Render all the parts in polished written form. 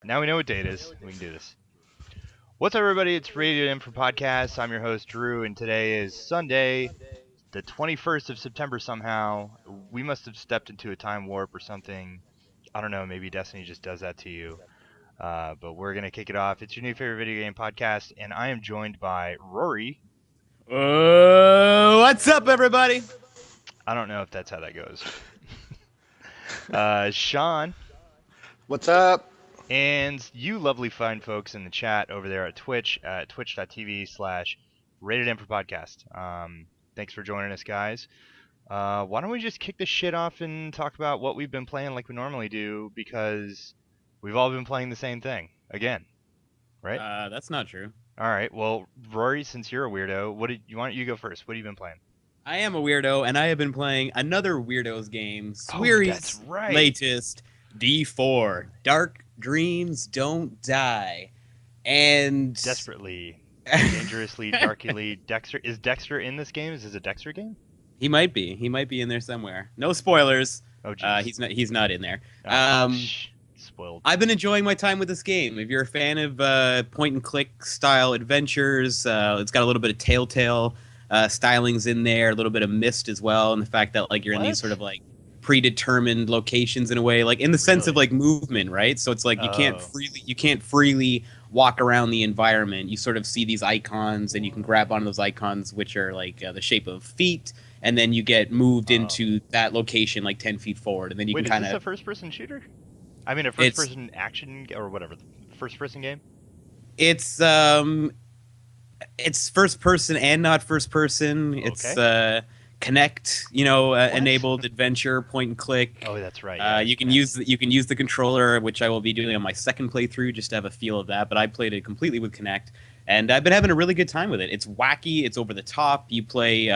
Now we know what day it is. We can do this. What's up, everybody? It's Radio In for Podcasts. I'm your host, Drew, and today is Sunday, the 21st of September somehow. We must have stepped into a time warp or something. I don't know. Maybe Destiny just does that to you. But we're going to kick it off. It's your new favorite video game podcast, and I am joined by Rory. What's up, everybody? I don't know if that's how that goes. Sean. What's up? And you lovely fine folks in the chat over there at Twitch, at twitch.tv/Rated M for Podcast. Thanks for joining us, guys. Why don't we just kick this shit off and talk about what we've been playing like we normally do, because we've all been playing the same thing again, right? That's not true. All right. Well, Rory, since you're a weirdo, why don't you go first? What have you been playing? I am a weirdo, and I have been playing another Weirdos game, That's right. latest D4, Dark Dreams Don't Die, and Desperately, dangerously, darkly, Dexter. Is Dexter in this game? Is this a Dexter game? He might be in there somewhere. No spoilers. Oh, geez. He's not in there. Spoiled. I've been enjoying my time with this game. If you're a fan of point and click style adventures, it's got a little bit of Telltale stylings in there, a little bit of Myst as well, and the fact that like you're in these sort of like predetermined locations in a way, like in the sense of like movement, right? So it's like you can't freely walk around the environment. You sort of see these icons, and you can grab onto those icons, which are like the shape of feet, and then you get moved into that location like 10 feet forward, and then you can kind of. Is this a first-person shooter? I mean, a first-person action or whatever, first-person game. It's first person and not first person. It's Kinect, enabled adventure, point and click. Oh, that's right. You can use the controller, which I will be doing on my second playthrough, just to have a feel of that. But I played it completely with Kinect, and I've been having a really good time with it. It's wacky, it's over the top. You play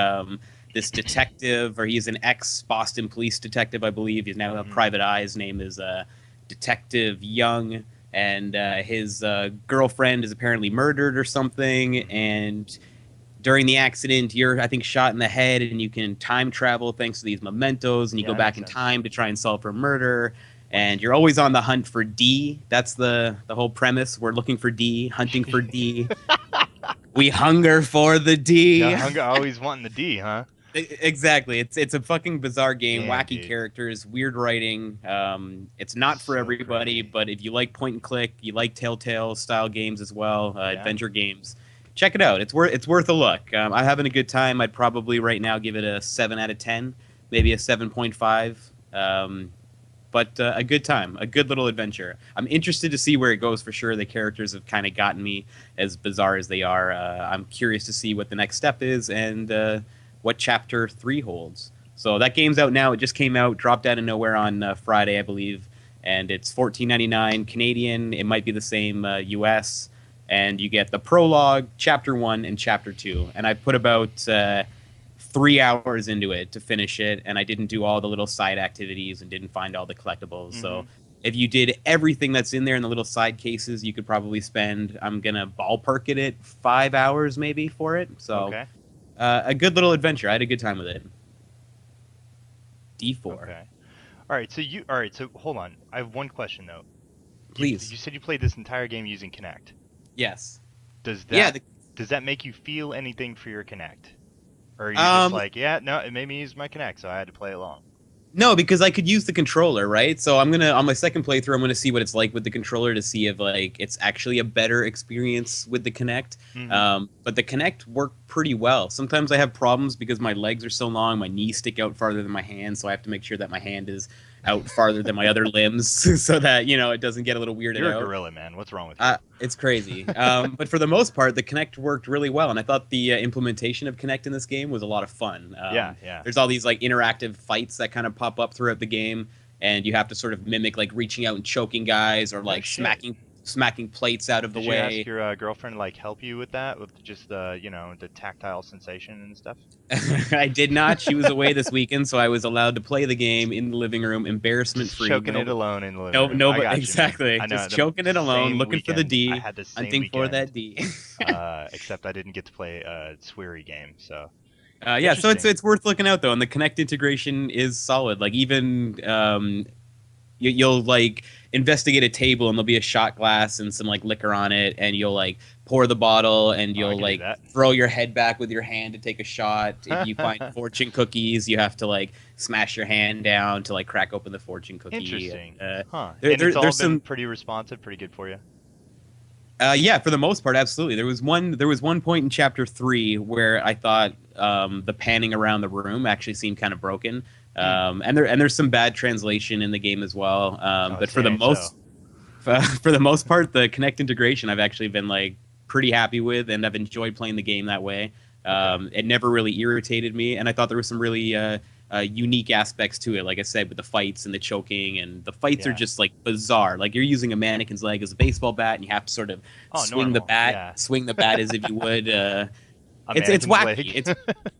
this detective, or he's an ex-Boston police detective, I believe. He's now a private eye. His name is Detective Young, and his girlfriend is apparently murdered or something, and during the accident, you're, I think, shot in the head, and you can time travel thanks to these mementos, and you go back in time to try and solve her murder, and you're always on the hunt for D. That's the whole premise. We're looking for D, hunting for D. We hunger for the D. Yeah, always wanting the D, huh? Exactly. It's a fucking bizarre game, wacky dude. Characters, weird writing. It's not for everybody, but if you like point and click, you like Telltale style games as well, adventure games, check it out. It's worth a look. I'm having a good time. I'd probably right now give it a 7 out of 10, maybe a 7.5. But a good time, a good little adventure. I'm interested to see where it goes for sure. The characters have kind of gotten me, as bizarre as they are. I'm curious to see what the next step is and what Chapter 3 holds. So that game's out now. It just came out, dropped out of nowhere on Friday, I believe. And it's $14.99 Canadian. It might be the same US. And you get the prologue, Chapter 1, and Chapter 2. And I put about 3 hours into it to finish it, and I didn't do all the little side activities and didn't find all the collectibles. So if you did everything that's in there in the little side cases, you could probably spend, I'm going to ballpark it, 5 hours maybe for it. So a good little adventure. I had a good time with it. D4. Okay. All right, so hold on. I have one question, though. Please. You said you played this entire game using Kinect. Yes. Does that make you feel anything for your Kinect? Or are you just like, no, it made me use my Kinect, so I had to play along? No, because I could use the controller, right? So on my second playthrough, I'm gonna see what it's like with the controller to see if like it's actually a better experience with the Kinect. But the Kinect worked pretty well. Sometimes I have problems because my legs are so long, my knees stick out farther than my hand, so I have to make sure that my hand is out farther than my other limbs so that, it doesn't get a little weirded out. You're a gorilla, man. What's wrong with you? It's crazy. But for the most part, the Kinect worked really well, and I thought the implementation of Kinect in this game was a lot of fun. Yeah. There's all these like interactive fights that kind of pop up throughout the game, and you have to sort of mimic like reaching out and choking guys or like smacking plates out of the way. Did you ask your girlfriend to like help you with that, with just the tactile sensation and stuff? I did not. She was away this weekend, so I was allowed to play the game in the living room, embarrass-free. Choking it alone in the living room. No, exactly. Just choking it alone, looking for the D, hunting for that D. Except I didn't get to play a Sweary game, so. So it's worth looking out though, and the Kinect integration is solid. Like even you'll like investigate a table and there'll be a shot glass and some like liquor on it, and you'll like pour the bottle and you'll like throw your head back with your hand to take a shot. If you find fortune cookies, you have to like smash your hand down to like crack open the fortune cookie. Interesting. And it's all there's been some pretty responsive, pretty good for you. Yeah, for the most part, absolutely. There was one point in chapter 3 where I thought the panning around the room actually seemed kind of broken, and there's some bad translation in the game as well. But for the most part, the Kinect integration I've actually been like pretty happy with, and I've enjoyed playing the game that way. It never really irritated me, and I thought there was some really unique aspects to it. Like I said, with the fights and the choking, and the fights are just like bizarre. Like you're using a mannequin's leg as a baseball bat, and you have to sort of swing the bat as if you would. It's wacky.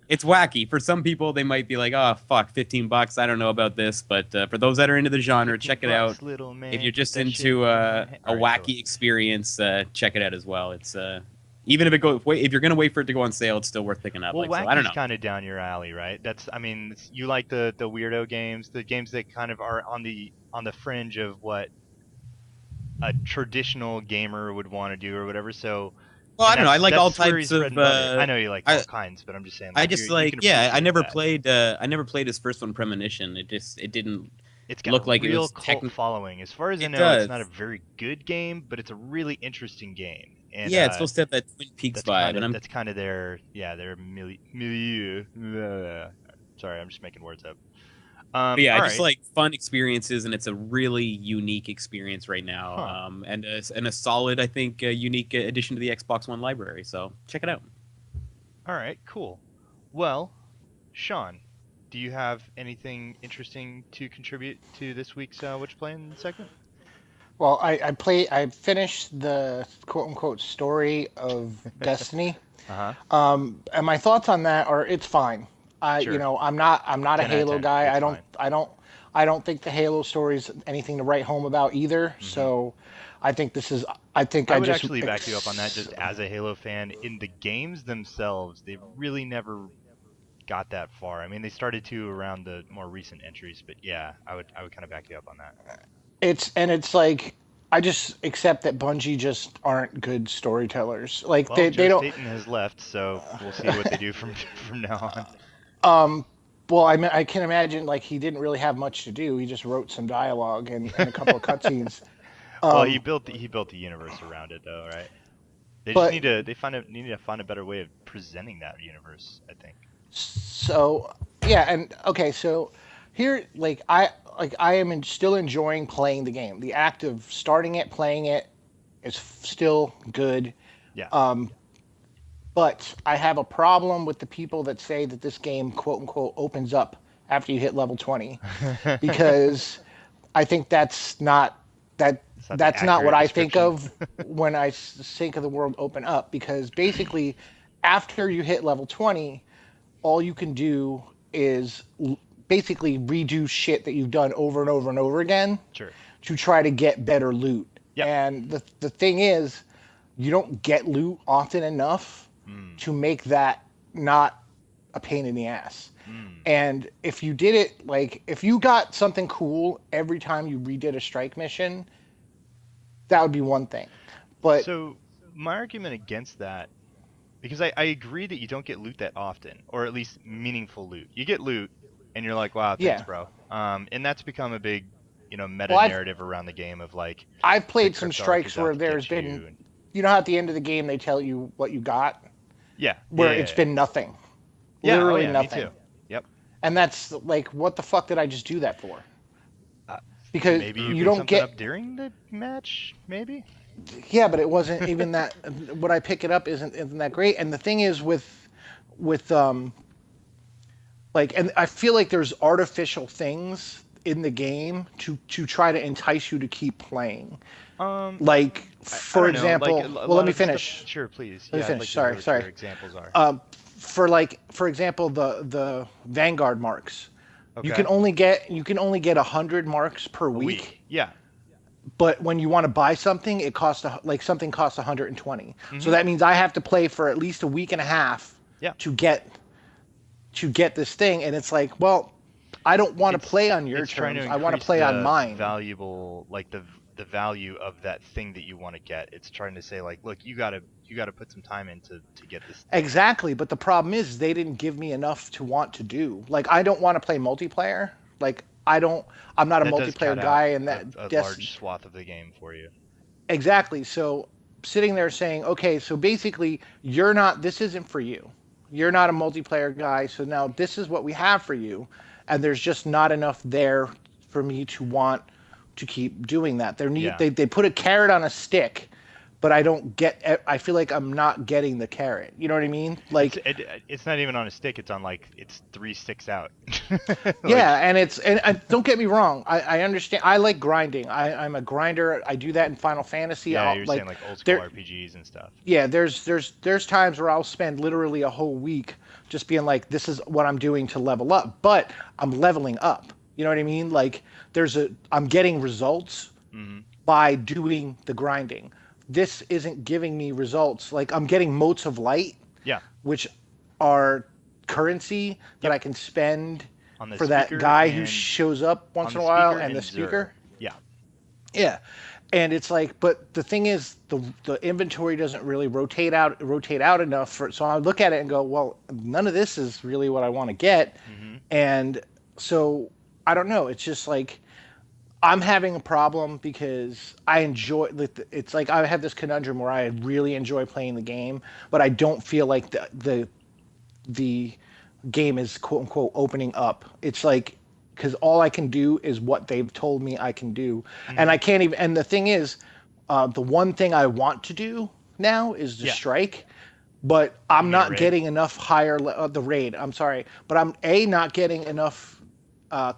It's wacky. For some people, they might be like, "Oh fuck, $15. I don't know about this." But for those that are into the genre, check it out. If you're just into a wacky experience, check it out as well. It's even if if you're gonna wait for it to go on sale, it's still worth picking up. Well, so I don't know. kind of down your alley, right? You like the weirdo games, the games that kind of are on the fringe of what a traditional gamer would want to do or whatever. So, well, I don't know. I like all types of. I know you like all kinds, but I'm just saying. I just I never played. I never played his first one, Premonition. It didn't. It's got look like real it was cult following. As far as I know, it's not a very good game, but it's a really interesting game. And, yeah, it's supposed to have that Twin Peaks vibe, and that's kind of their milieu. Sorry, I'm just making words up. I just like fun experiences, and it's a really unique experience right now. And a solid, I think, unique addition to the Xbox One library. So check it out. All right, cool. Well, Sean, do you have anything interesting to contribute to this week's What You Playing segment? Well, I finished the quote unquote story of Destiny. And my thoughts on that are it's fine. Sure. I'm not a Halo guy. I don't think the Halo story is anything to write home about either. Mm-hmm. So I think I would actually back you up on that just as a Halo fan. In the games themselves, they really never got that far. I mean, they started to around the more recent entries, but yeah, I would kind of back you up on that. It's like I just accept that Bungie just aren't good storytellers. Like they don't. Satan has left, so we'll see what they do from now on. Well, I can imagine like he didn't really have much to do. He just wrote some dialogue and a couple of cutscenes. Well, he built the universe around it, though, right? They just need to find a better way of presenting that universe, I think. So yeah, and okay, so here I am still enjoying playing the game. The act of starting it, playing it, is still good. Yeah. But I have a problem with the people that say that this game, quote unquote, opens up after you hit level 20, because I think that's not what I think of when I think of the world open up. Because basically, after you hit level 20, all you can do is basically redo shit that you've done over and over and over again. Sure. To try to get better loot. Yep. And the thing is, you don't get loot often enough to make that not a pain in the ass. And if you did it, like, if you got something cool every time you redid a strike mission, that would be one thing. But so my argument against that, because I agree that you don't get loot that often, or at least meaningful loot. You get loot, and you're like, wow, thanks, bro. And that's become a big, meta narrative around the game of like. I've played some strikes where there's been, how at the end of the game they tell you what you got. Yeah. Where it's been nothing. Yeah, literally nothing. Me too. Yep. And that's like, what the fuck did I just do that for? Because maybe you don't get up during the match, maybe. Yeah, but it wasn't even that. What I pick it up isn't that great. And the thing is with and I feel like there's artificial things in the game to try to entice you to keep playing. Like, for example, let me finish. Sure, please. Let me finish. Sorry. What examples are. For example, the Vanguard marks. Okay. You can only get 100 marks per week. Yeah. But when you want to buy something, it costs something costs 120. Mm-hmm. So that means I have to play for at least a week and a half to get this thing, and it's like, well, I don't want to play on your terms. I want to play on mine. Valuable, like the value of that thing that you want to get. It's trying to say like, look, you gotta put some time in to get this thing. Exactly, but the problem is they didn't give me enough to want to do. Like I don't want to play multiplayer. Like I'm not a That does multiplayer cut guy, out and that a yes, large swath of the game for you. exactly. So sitting there saying, okay, so basically you're not. This isn't for you. You're not a multiplayer guy. So now this is what we have for you, and there's just not enough there for me to want to keep doing that. Yeah. They put a carrot on a stick, but I don't get. I feel like I'm not getting the carrot. You know what I mean? Like It's not even on a stick. It's on like it's 3 sticks out. yeah, and don't get me wrong. I understand. I like grinding. I'm a grinder. I do that in Final Fantasy. Yeah, you're like, saying like old school there, RPGs and stuff. yeah, there's times where I'll spend literally a whole week just being like, this is what I'm doing to level up, but I'm leveling up. You know what I mean? Like I'm getting results by doing the grinding. This isn't giving me results. Like I'm getting motes of light, Yeah. which are currency that I can spend On the for that speaker guy who and- shows up once on in a the while speaker and the and speaker. Xur. Yeah. Yeah. And it's like, but the thing is, the inventory doesn't really rotate out enough for. So I look at it and go, well, none of this is really what I want to get, and so I don't know. It's just like I'm having a problem because I enjoy. It's like I have this conundrum where I really enjoy playing the game, but I don't feel like the game is quote unquote opening up. It's like because all I can do is what they've told me I can do, and I can't even. And the thing is, the one thing I want to do now is the strike, but I'm mean not raid? getting enough the raid. I'm sorry, but I'm not getting enough. Light.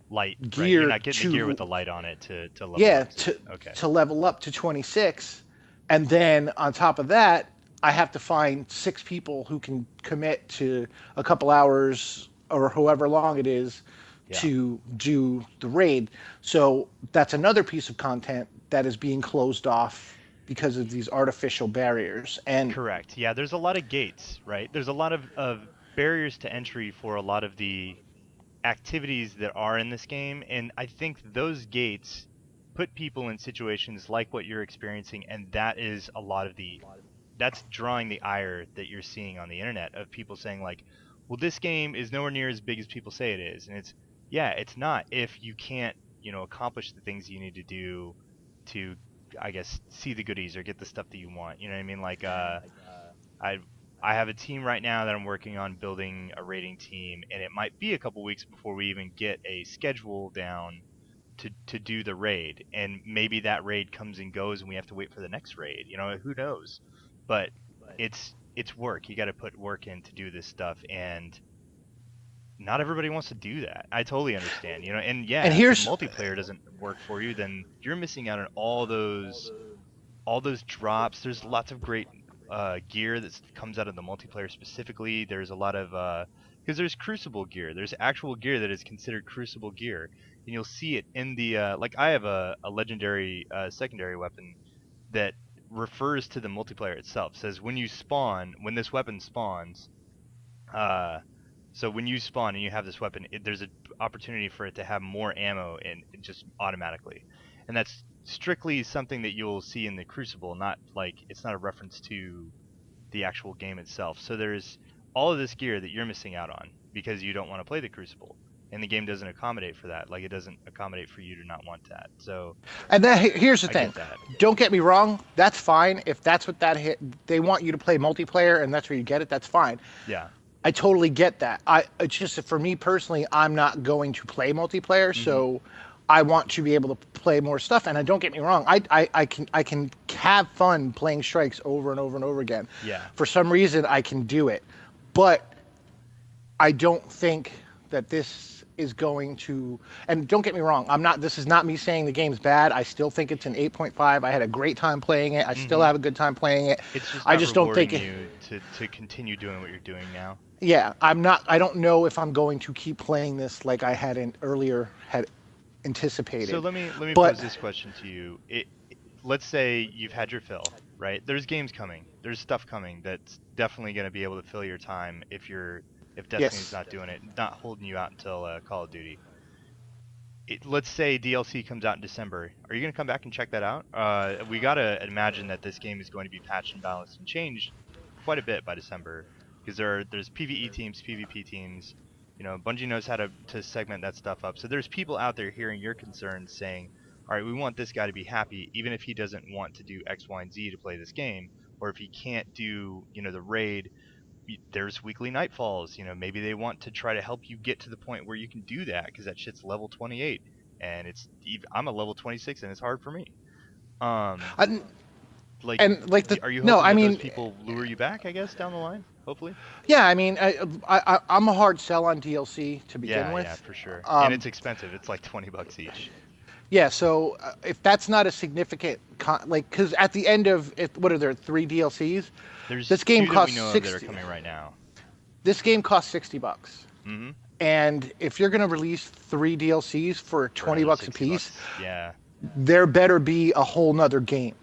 Right. Gear You're not getting the gear to- with the light on it to level Yeah, up okay. to level up to 26, and then on top of that, I have to find 6 people who can commit to a couple hours or however long it is to do the raid. So that's another piece of content that is being closed off because of these artificial barriers. And Correct. Yeah, there's a lot of gates, right? There's a lot of barriers to entry for a lot of the activities that are in this game, and I think those gates put people in situations like what you're experiencing, and that is a lot of that's drawing the ire that you're seeing on the internet of people saying like, well, this game is nowhere near as big as people say it is, and it's not if you can't, accomplish the things you need to do to, I guess, see the goodies or get the stuff that you want. You know what I mean? Like, I have a team right now that I'm working on building a raiding team, and it might be a couple weeks before we even get a schedule down to do the raid, and maybe that raid comes and goes, and we have to wait for the next raid. Who knows? But it's work. You got to put work in to do this stuff, and not everybody wants to do that. I totally understand. And yeah, And here's- if multiplayer doesn't work for you, then you're missing out on all those drops. There's lots of great gear that comes out of the multiplayer specifically. There's a lot of because there's Crucible gear. There's actual gear that is considered Crucible gear, and you'll see it in the like I have a legendary secondary weapon that refers to the multiplayer itself. It says when this weapon spawns, so when you spawn and you have this weapon, there's an opportunity for it to have more ammo and just automatically, and that's strictly something that you'll see in the Crucible, not like it's not a reference to the actual game itself. So there's all of this gear that you're missing out on because you don't want to play the Crucible, and the game doesn't accommodate for that. Like it doesn't accommodate for you to not want that. So And here's the I thing. get that. Don't get me wrong. That's fine. If that's what they want you to play multiplayer and that's where you get it, that's fine. Yeah. I totally get that. It's just for me personally, I'm not going to play multiplayer, so I want to be able to play more stuff. And don't get me wrong, I can have fun playing strikes over and over and over again. Yeah. For some reason, I can do it, but I don't think that this is going to. And don't get me wrong, This is not me saying the game's bad. I still think it's an 8.5. I had a great time playing it. I still have a good time playing it. It's just I not just don't think rewarding you to continue doing what you're doing now. Yeah, I'm not. I don't know if I'm going to keep playing this like I had earlier anticipated. So let me But- pose this question to you. Let's say you've had your fill, right? There's games coming. There's stuff coming that's definitely going to be able to fill your time if Destiny's Yes. not doing it, not holding you out until Call of Duty. let's say DLC comes out in December. Are you going to come back and check that out? We got to imagine that this game is going to be patched and balanced and changed quite a bit by December, because there's PvE teams, PvP teams. Bungie knows how to segment that stuff up. So there's people out there hearing your concerns saying, all right, we want this guy to be happy, even if he doesn't want to do X, Y, and Z to play this game, or if he can't do, the raid. There's weekly nightfalls. Maybe they want to try to help you get to the point where you can do that, because that shit's level 28, and I'm a level 26, and it's hard for me. I, Like, and like are you no, hoping I that mean, those people lure you back, I guess, down the line? Hopefully. yeah, I mean, I'm a hard sell on DLC to begin with. Yeah, for sure. And Um, it's expensive. It's like $20 each. Yeah, so if that's not a significant because at the end of it, what are there 3 DLCs? There's This game two that costs we know of 60. that are coming right now. This game costs $60, Mm-hmm. and if you're gonna release 3 DLCs for $20 a piece, Yeah. there better be a whole nother game.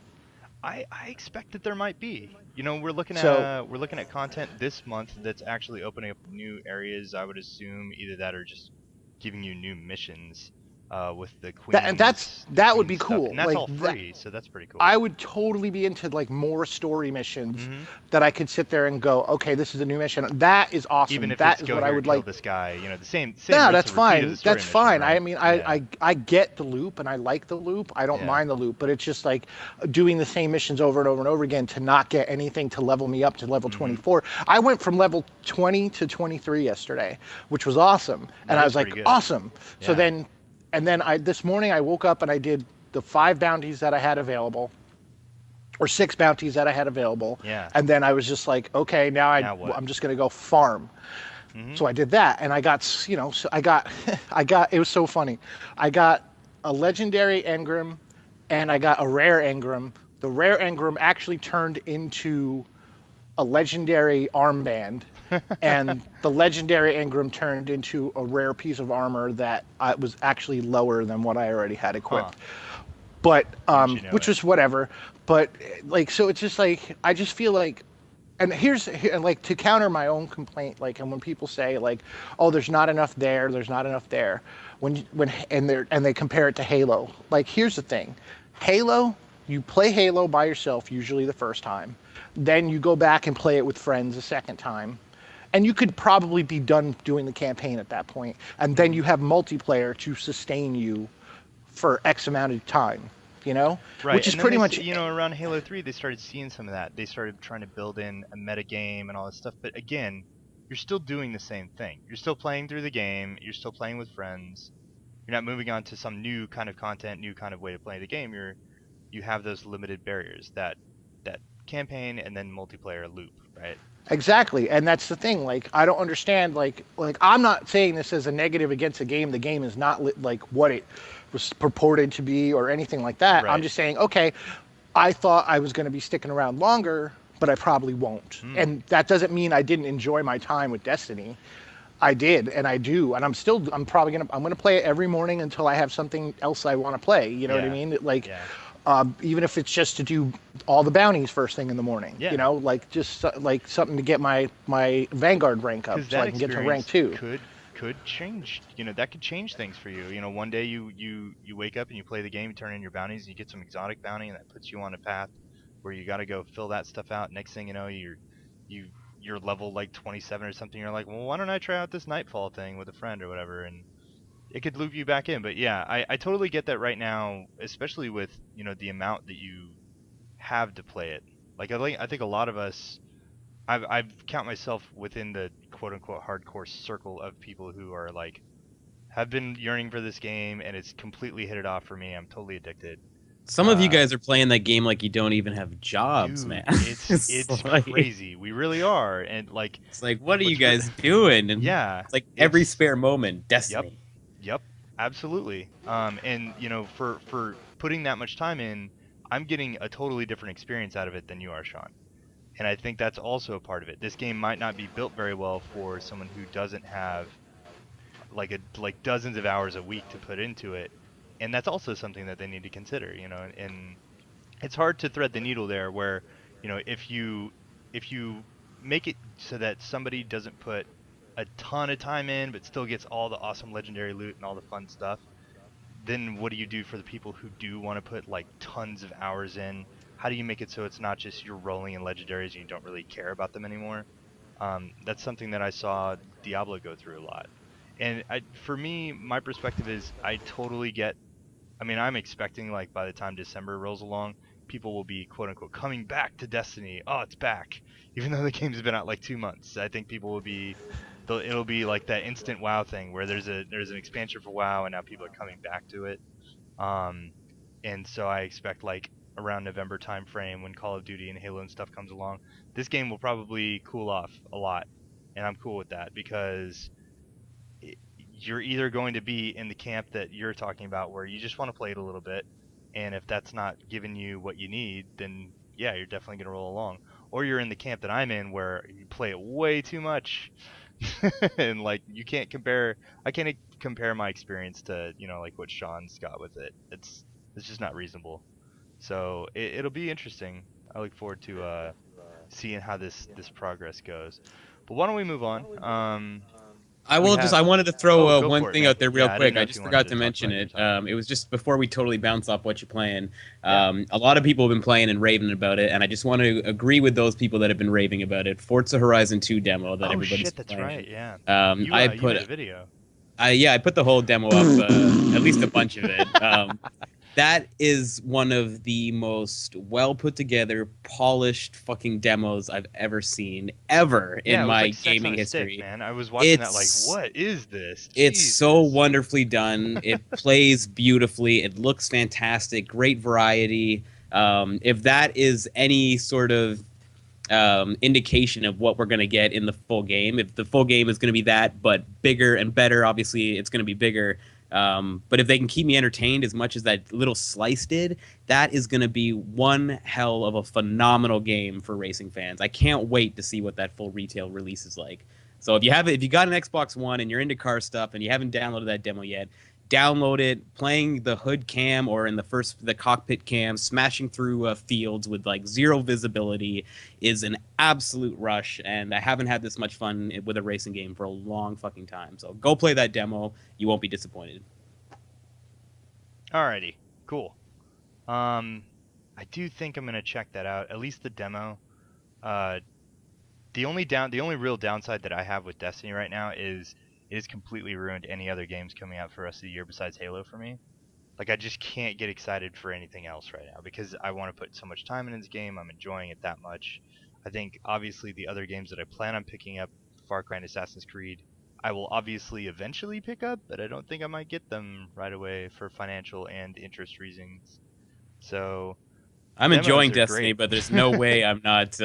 I expect that there might be. We're looking So- at content this month that's actually opening up new areas. I would assume either that or just giving you new missions with the queen. That would be cool. And that's Like, all free, so that's pretty cool. I would totally be into like more story missions Mhm. that I could sit there and go, okay, this is a new mission. That is awesome. Even if that it's is go what here, I would kill like. this guy, the same. Yeah, routes that's of repeat fine. of the story That's mission, fine. right? I mean, Yeah. I get the loop and I like the loop. I don't Yeah. mind the loop, but it's just like doing the same missions over and over and over again to not get anything to level me up to level Mm-hmm. 24. I went from level 20 to 23 yesterday, which was awesome. And That I is was like, pretty good. awesome. So Yeah. then this morning I woke up and I did the 5 bounties that I had available, or 6 bounties that I had available. Yeah. And then I was just like, okay, now Now what? I'm just gonna go farm. Mhm. So I did that, and I got, so I got, it was so funny. I got a legendary engram, and I got a rare engram. The rare engram actually turned into a legendary armband, and the legendary engram turned into a rare piece of armor that was actually lower than what I already had equipped. But which was whatever. But like, so it's just like, I just feel like, and like, to counter my own complaint, like, and when people say like, oh, there's not enough there, and they compare it to Halo. Like, here's the thing, Halo, you play Halo by yourself usually the first time, then you go back and play it with friends the second time, and you could probably be done doing the campaign at that point, and then you have multiplayer to sustain you for X amount of time. Right. Which is and then pretty they much, around Halo 3 they started seeing some of that. They started trying to build in a meta game and all this stuff, but again, you're still doing the same thing. You're still playing through the game, you're still playing with friends. You're not moving on to some new kind of content, new kind of way to play the game. You have those limited barriers, that campaign and then multiplayer loop, right? Exactly, and that's the thing. Like, I don't understand. Like I'm not saying this as a negative against the game. The game is not like what it was purported to be or anything like that. Right. I'm just saying, okay, I thought I was going to be sticking around longer, but I probably won't. And that doesn't mean I didn't enjoy my time with Destiny. I did, and I do, and I'm probably gonna play it every morning until I have something else I want to play. You know what I Yeah. mean? Like. Yeah. Even if it's just to do all the bounties first thing in the morning, Yeah. like just like something to get my Vanguard rank up, Because so I can get to rank 2. could change. That could change things for you. One day you wake up and you play the game, you turn in your bounties, and you get some exotic bounty, and that puts you on a path where you got to go fill that stuff out. Next thing you know, you're level like 27 or something. You're like, well, why don't I try out this Nightfall thing with a friend or whatever, and it could loop you back in. But yeah, I totally get that right now, especially with the amount that you have to play it. Like I think a lot of us, I've count myself within the quote unquote hardcore circle of people who are like have been yearning for this game, and it's completely hit it off for me. I'm totally addicted. Some of you guys are playing that game like you don't even have jobs, Dude, man. It's like, crazy. We really are, and like it's like, what are you what's guys doing? And yeah, it's like every it's- spare moment, Destiny. Yep, absolutely. And for putting that much time in, I'm getting a totally different experience out of it than you are, Sean. And I think that's also a part of it. This game might not be built very well for someone who doesn't have like dozens of hours a week to put into it, and that's also something that they need to consider. And it's hard to thread the needle there, where if you make it so that somebody doesn't put a ton of time in but still gets all the awesome legendary loot and all the fun stuff, then what do you do for the people who do want to put like tons of hours in? How do you make it so it's not just you're rolling in legendaries and you don't really care about them anymore? That's something that I saw Diablo go through a lot. And for me, my perspective is I totally get. I mean, I'm expecting like by the time December rolls along, people will be quote unquote coming back to Destiny. Oh, it's back, even though the game's been out like 2 months. I think people will be, it'll be like that instant WoW thing where there's an expansion for WoW and now people are coming back to it. Um, and so I expect like around November time frame when Call of Duty and Halo and stuff comes along, this game will probably cool off a lot, and I'm cool with that because you're either going to be in the camp that you're talking about where you just want to play it a little bit, and if that's not giving you what you need, then yeah, you're definitely going to roll along. Or you're in the camp that I'm in where you play it way too much. And like you can't compare I can't compare my experience to, like what Sean's got with it. It's just not reasonable. So it'll be interesting. I look forward to seeing how this progress goes. But why don't we move on? I We will have- I wanted to throw Oh, go one for it, thing man. out there real Yeah, I didn't quick. know I if just you forgot wanted to to talk mention about it. your time. It was just before we totally bounce off what you're playing. Yeah. A lot of people have been playing and raving about it, and I just want to agree with those people that have been raving about it. Forza Horizon 2 demo that Oh everybody's shit, that's playing. right. Yeah. I You put made a video. I put the whole demo up, at least a bunch of it. That is one of the most well put together, polished fucking demos I've ever seen ever Yeah, in it was my like Sex gaming on a Stick, history. man. I was watching that like, It's what is this? it's so Jesus. wonderfully done. It plays beautifully. It looks fantastic. Great variety. If that is any sort of indication of what we're going to get in the full game, if the full game is going to be that, but bigger and better, obviously it's going to be bigger. But if they can keep me entertained as much as that little slice did, that is going to be one hell of a phenomenal game for racing fans. I can't wait to see what that full retail release is like. So if you got an Xbox One and you're into car stuff and you haven't downloaded that demo yet, download it. Playing the hood cam or in the cockpit cam, smashing through fields with like zero visibility is an absolute rush. And I haven't had this much fun with a racing game for a long fucking time. So go play that demo. You won't be disappointed. Alrighty, cool. I do think I'm gonna check that out. At least the demo. The only real downside that I have with Destiny right now is it has completely ruined any other games coming out for the rest of the year besides Halo for me. Like I just can't get excited for anything else right now because I want to put so much time in this game. I'm enjoying it that much. I think obviously the other games that I plan on picking up, Far Cry and Assassin's Creed, I will obviously eventually pick up, but I don't think I might get them right away for financial and interest reasons. So I'm demos enjoying are Destiny, great. but there's no way I'm not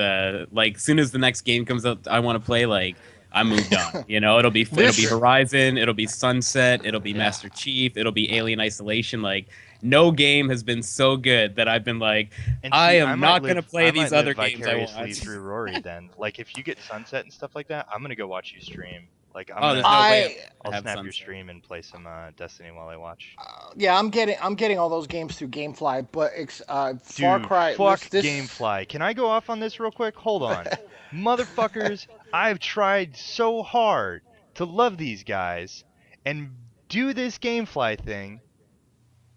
like. Soon as the next game comes out, I want to play. Like I moved on. It'll be This- Horizon, it'll be Sunset, it'll be Master Chief, it'll be Alien Isolation. Like no game has been so good that I've been like, And I see, am might not gonna live- play I these might other live games I vicariously want. through Rory then. Like if you get Sunset and stuff like that, I'm gonna go watch you stream. Like I'm Oh, there's gonna, no way I'll have snap your Sunset. stream and play some Destiny while I watch. Yeah, I'm getting all those games through GameFly, but Far Dude, Cry. fuck this GameFly. Can I go off on this real quick? Hold on. Motherfuckers, I've tried so hard to love these guys and do this GameFly thing.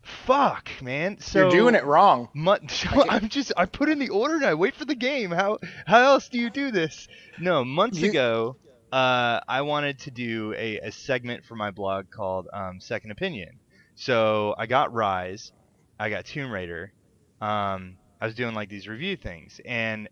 Fuck, man. So You're doing it wrong. I put in the order and I wait for the game. How else do you do this? No, months ago, I wanted to do a segment for my blog called Second Opinion. So I got Rise, I got Tomb Raider. I was doing like these review things, and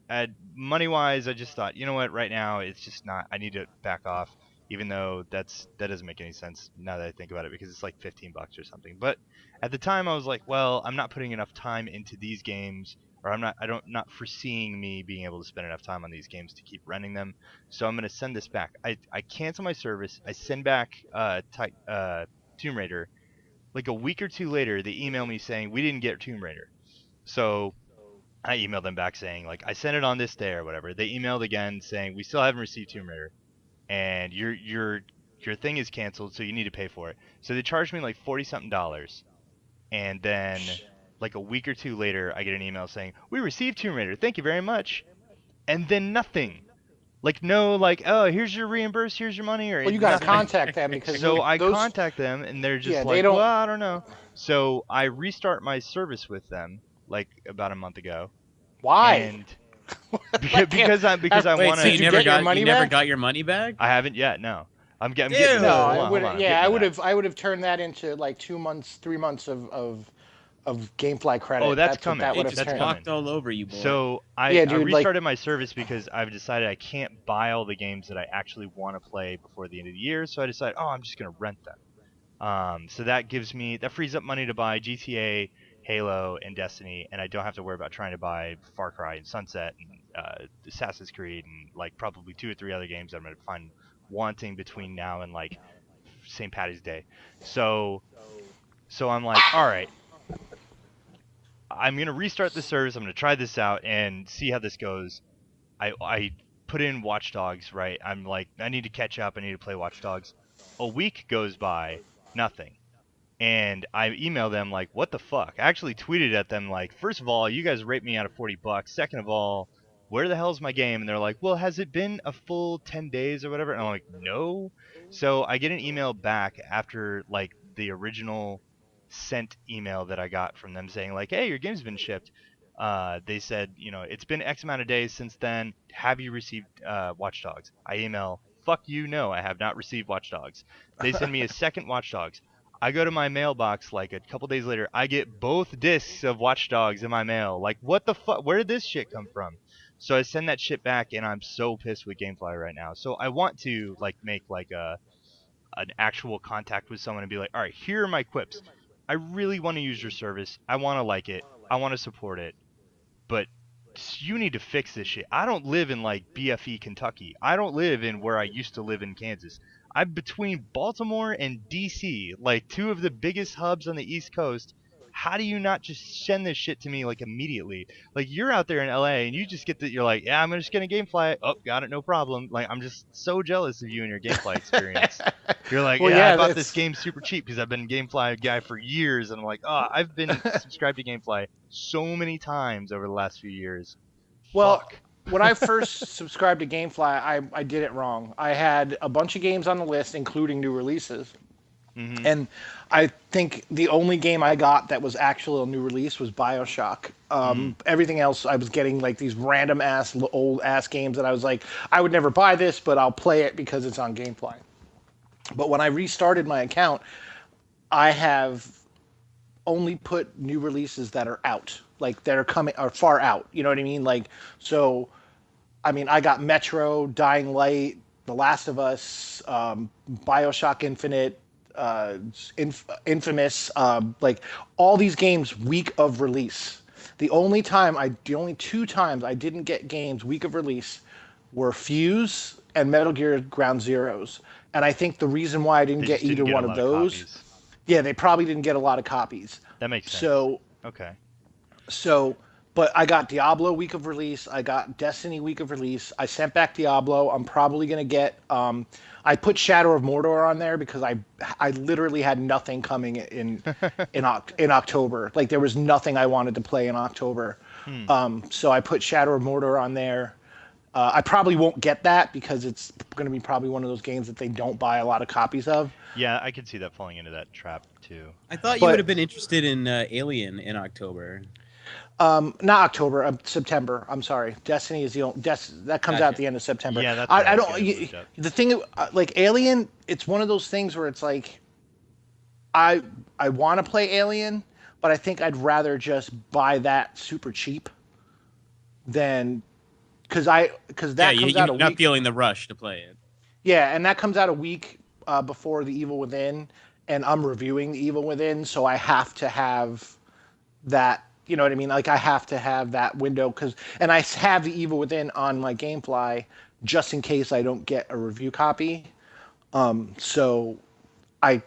money wise, I just thought, you know what, right now it's just not. I need to back off, even though that doesn't make any sense now that I think about it because it's like $15 or something. But at the time, I was like, well, I'm not putting enough time into these games, or not foreseeing me being able to spend enough time on these games to keep renting them. So I'm gonna send this back. I cancel my service. I send back Tomb Raider. Like a week or two later, they email me saying we didn't get Tomb Raider. So I emailed them back saying like I sent it on this day or whatever. They emailed again saying we still haven't received Tomb Raider, and your thing is canceled, so you need to pay for it. So they charged me like $40-something, and then like a week or two later, I get an email saying we received Tomb Raider. Thank you very much, and then nothing. Like no, like oh, here's your reimburse, here's your money, or Well, you got to nothing. contact them because So I those, contact them, and they're just yeah, they like, don't. well, I don't know. So I restart my service with them like about a month ago, Why? and Like, because I Wait, want so did to. you get your money you never back? got your money back? I haven't yet. No, I'm getting to No, that. Dude. Hold I on, hold would. on. I'm Yeah, getting to that. I would have turned that into like 2 months, 3 months of GameFly Oh, credit. that's That's what coming. that They would have just That's turned. coming. walked all over you, boy. So Yeah, I dude. Like, restarted my service because I've decided I can't buy all the games that I actually want to play before the end of the year. So I decided, oh, I'm just gonna rent them. So that frees up money to buy GTA, Halo, and Destiny, and I don't have to worry about trying to buy Far Cry and Sunset and Assassin's Creed and like probably 2 or 3 other games that I'm gonna find wanting between now and like St. Patty's Day. So I'm like, all right, I'm gonna restart the service. I'm gonna try this out and see how this goes. I put in Watch Dogs, right? I'm like, I need to catch up. I need to play Watch Dogs. A week goes by, nothing. And I emailed them like, what the fuck? I actually tweeted at them like, first of all, you guys raped me out of $40. Second of all, where the hell's my game? And they're like, well, has it been a full 10 days or whatever? And I'm like, no. So I get an email back after like the original sent email that I got from them saying like, hey, your game's been shipped. They said, it's been X amount of days since then. Have you received Watch Dogs? I email, fuck you, no, I have not received Watch Dogs. They send me a second Watch Dogs. I go to my mailbox like a couple days later. I get both discs of Watch Dogs in my mail. Like, what the fuck? Where did this shit come from? So I send that shit back, and I'm so pissed with GameFly right now. So I want to like make like an actual contact with someone and be like, all right, here are my quips. I really want to use your service. I want to like it. I want to support it. But you need to fix this shit. I don't live in like BFE, Kentucky. I don't live in where I used to live in Kansas. I'm between Baltimore and DC, like two of the biggest hubs on the East Coast. How do you not just send this shit to me like immediately? Like you're out there in LA and you just get that you're like, yeah, I'm just gonna GameFly. Oh, got it, no problem. Like I'm just so jealous of you and your GameFly experience. You're like, well, yeah, I yeah, bought this that's game super cheap because I've been a GameFly guy for years, and I'm like, oh, I've been subscribed to GameFly so many times over the last few years. well. Fuck. When I first subscribed to GameFly, I did it wrong. I had a bunch of games on the list, including new releases. Mm-hmm. And I think the only game I got that was actually a new release was BioShock. Everything else, I was getting like these random ass, old ass games that I was like, I would never buy this, but I'll play it because it's on GameFly. But when I restarted my account, I have only put new releases that are out, like that are coming, are far out. You know what I mean? Like, so I mean, I got Metro, Dying Light, The Last of Us, Bioshock Infinite, Infamous, like all these games week of release. The only 2 times I didn't get games week of release were Fuse and Metal Gear Ground Zeroes. And I think the reason why I didn't They get just didn't either get a one of lot of those, copies. yeah, they probably didn't get a lot of copies. That makes sense. So Okay. so, but I got Diablo week of release. I got Destiny week of release. I sent back Diablo. I'm probably gonna get. I put Shadow of Mordor on there because I literally had nothing coming in October. Like there was nothing I wanted to play in October. Hmm. So I put Shadow of Mordor on there. I probably won't get that because it's going to be probably one of those games that they don't buy a lot of copies of. Yeah, I could see that falling into that trap too. I thought you But- would have been interested in Alien in October. Not October, September. I'm sorry. Destiny is the only that comes out at Gotcha. the end of September. Yeah, that's what I I was don't. getting moved up. The thing, like Alien, it's one of those things where it's like, I want to play Alien, but I think I'd rather just buy that super cheap than because that comes out a you're not week. feeling the rush to play it. Yeah, and that comes out a week before The Evil Within, and I'm reviewing The Evil Within, so I have to have that. You know what I mean? Like I have to have that window and I have The Evil Within on my GameFly just in case I don't get a review copy. So I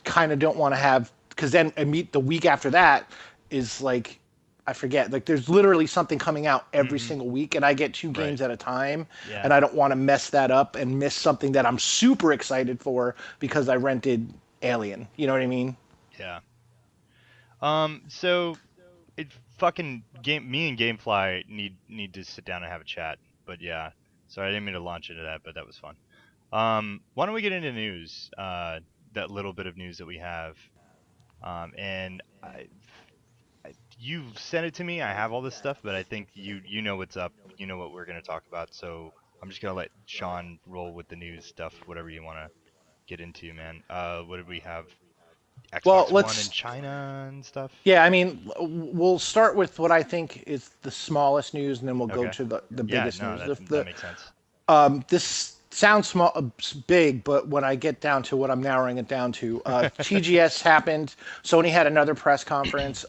kind of don't want to have because then the week after that is like I forget like there's literally something coming out every single week and I get 2 games at a time Yeah. and I don't want to mess that up and miss something that I'm super excited for because I rented Alien. You know what I mean? Yeah. So it fucking me and GameFly need to sit down and have a chat. But yeah, Sorry, I didn't mean to launch into that, but that was fun. Why don't we get into news? That little bit of news that we have. And you sent it to me. I have all this stuff, but I think you know what's up. You know what we're gonna talk about. So I'm just gonna let Sean roll with the news stuff, whatever you want to get into, man. What did we have? Well, Xbox One in China and stuff. Yeah, I mean, we'll start with what I think is the smallest news, and then we'll go Okay. to the biggest no, news. that makes sense. This sounds small, big, but when I get down to what I'm narrowing it down to, TGS happened. Sony had another press conference.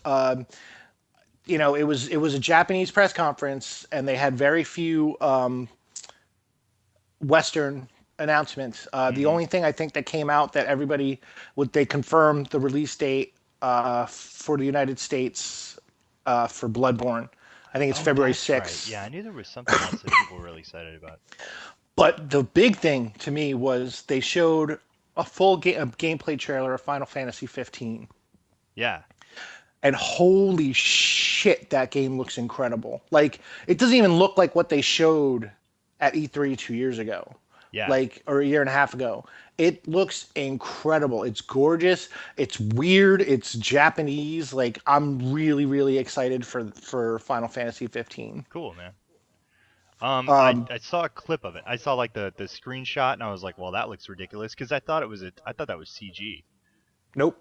You know, it was a Japanese press conference, and they had very few Western announcements. The only thing I think that came out that they confirmed the release date for the United States for Bloodborne. I think it's February 6th. Right. Yeah, I knew there was something else that people were really excited about. But the big thing to me was they showed a full gameplay trailer of Final Fantasy 15. Yeah. And holy shit, that game looks incredible. Like, it doesn't even look like what they showed at E3 2 years ago. Yeah. Like, or a year and a half ago. It looks incredible. It's gorgeous. It's weird. It's Japanese. Like, I'm really, really excited for Final Fantasy 15. Cool, man. I saw a clip of it. I saw like the screenshot, and I was like, well, that looks ridiculous, because I thought that was CG. Nope.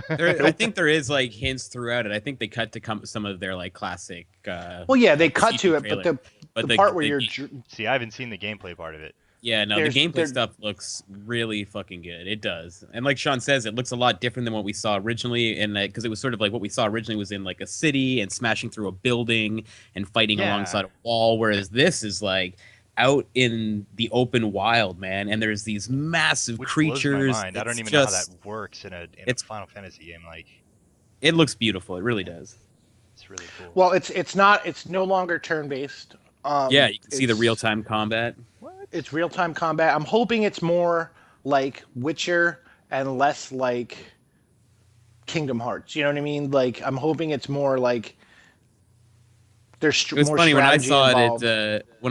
I think there is like hints throughout it. I think they cut to some of their like classic. Well, yeah, they cut CG to it, trailer. but the part where you're See, I haven't seen the gameplay part of it. Yeah, no, the gameplay stuff looks really fucking good. It does. And like Sean says, it looks a lot different than what we saw originally. And because it was sort of like what we saw originally was in like a city and smashing through a building and fighting alongside a wall. Whereas this is like out in the open wild, man. And there's these massive creatures. Blows my mind. I don't even know how that works in a Final Fantasy game. Like, it looks beautiful. It really does. It's really cool. Well, it's no longer turn-based. Yeah, you can see the real-time combat. It's real-time combat. I'm hoping it's more like Witcher and less like Kingdom Hearts. You know what I mean? Like, I'm hoping it's more like there's more strategy involved. It was funny when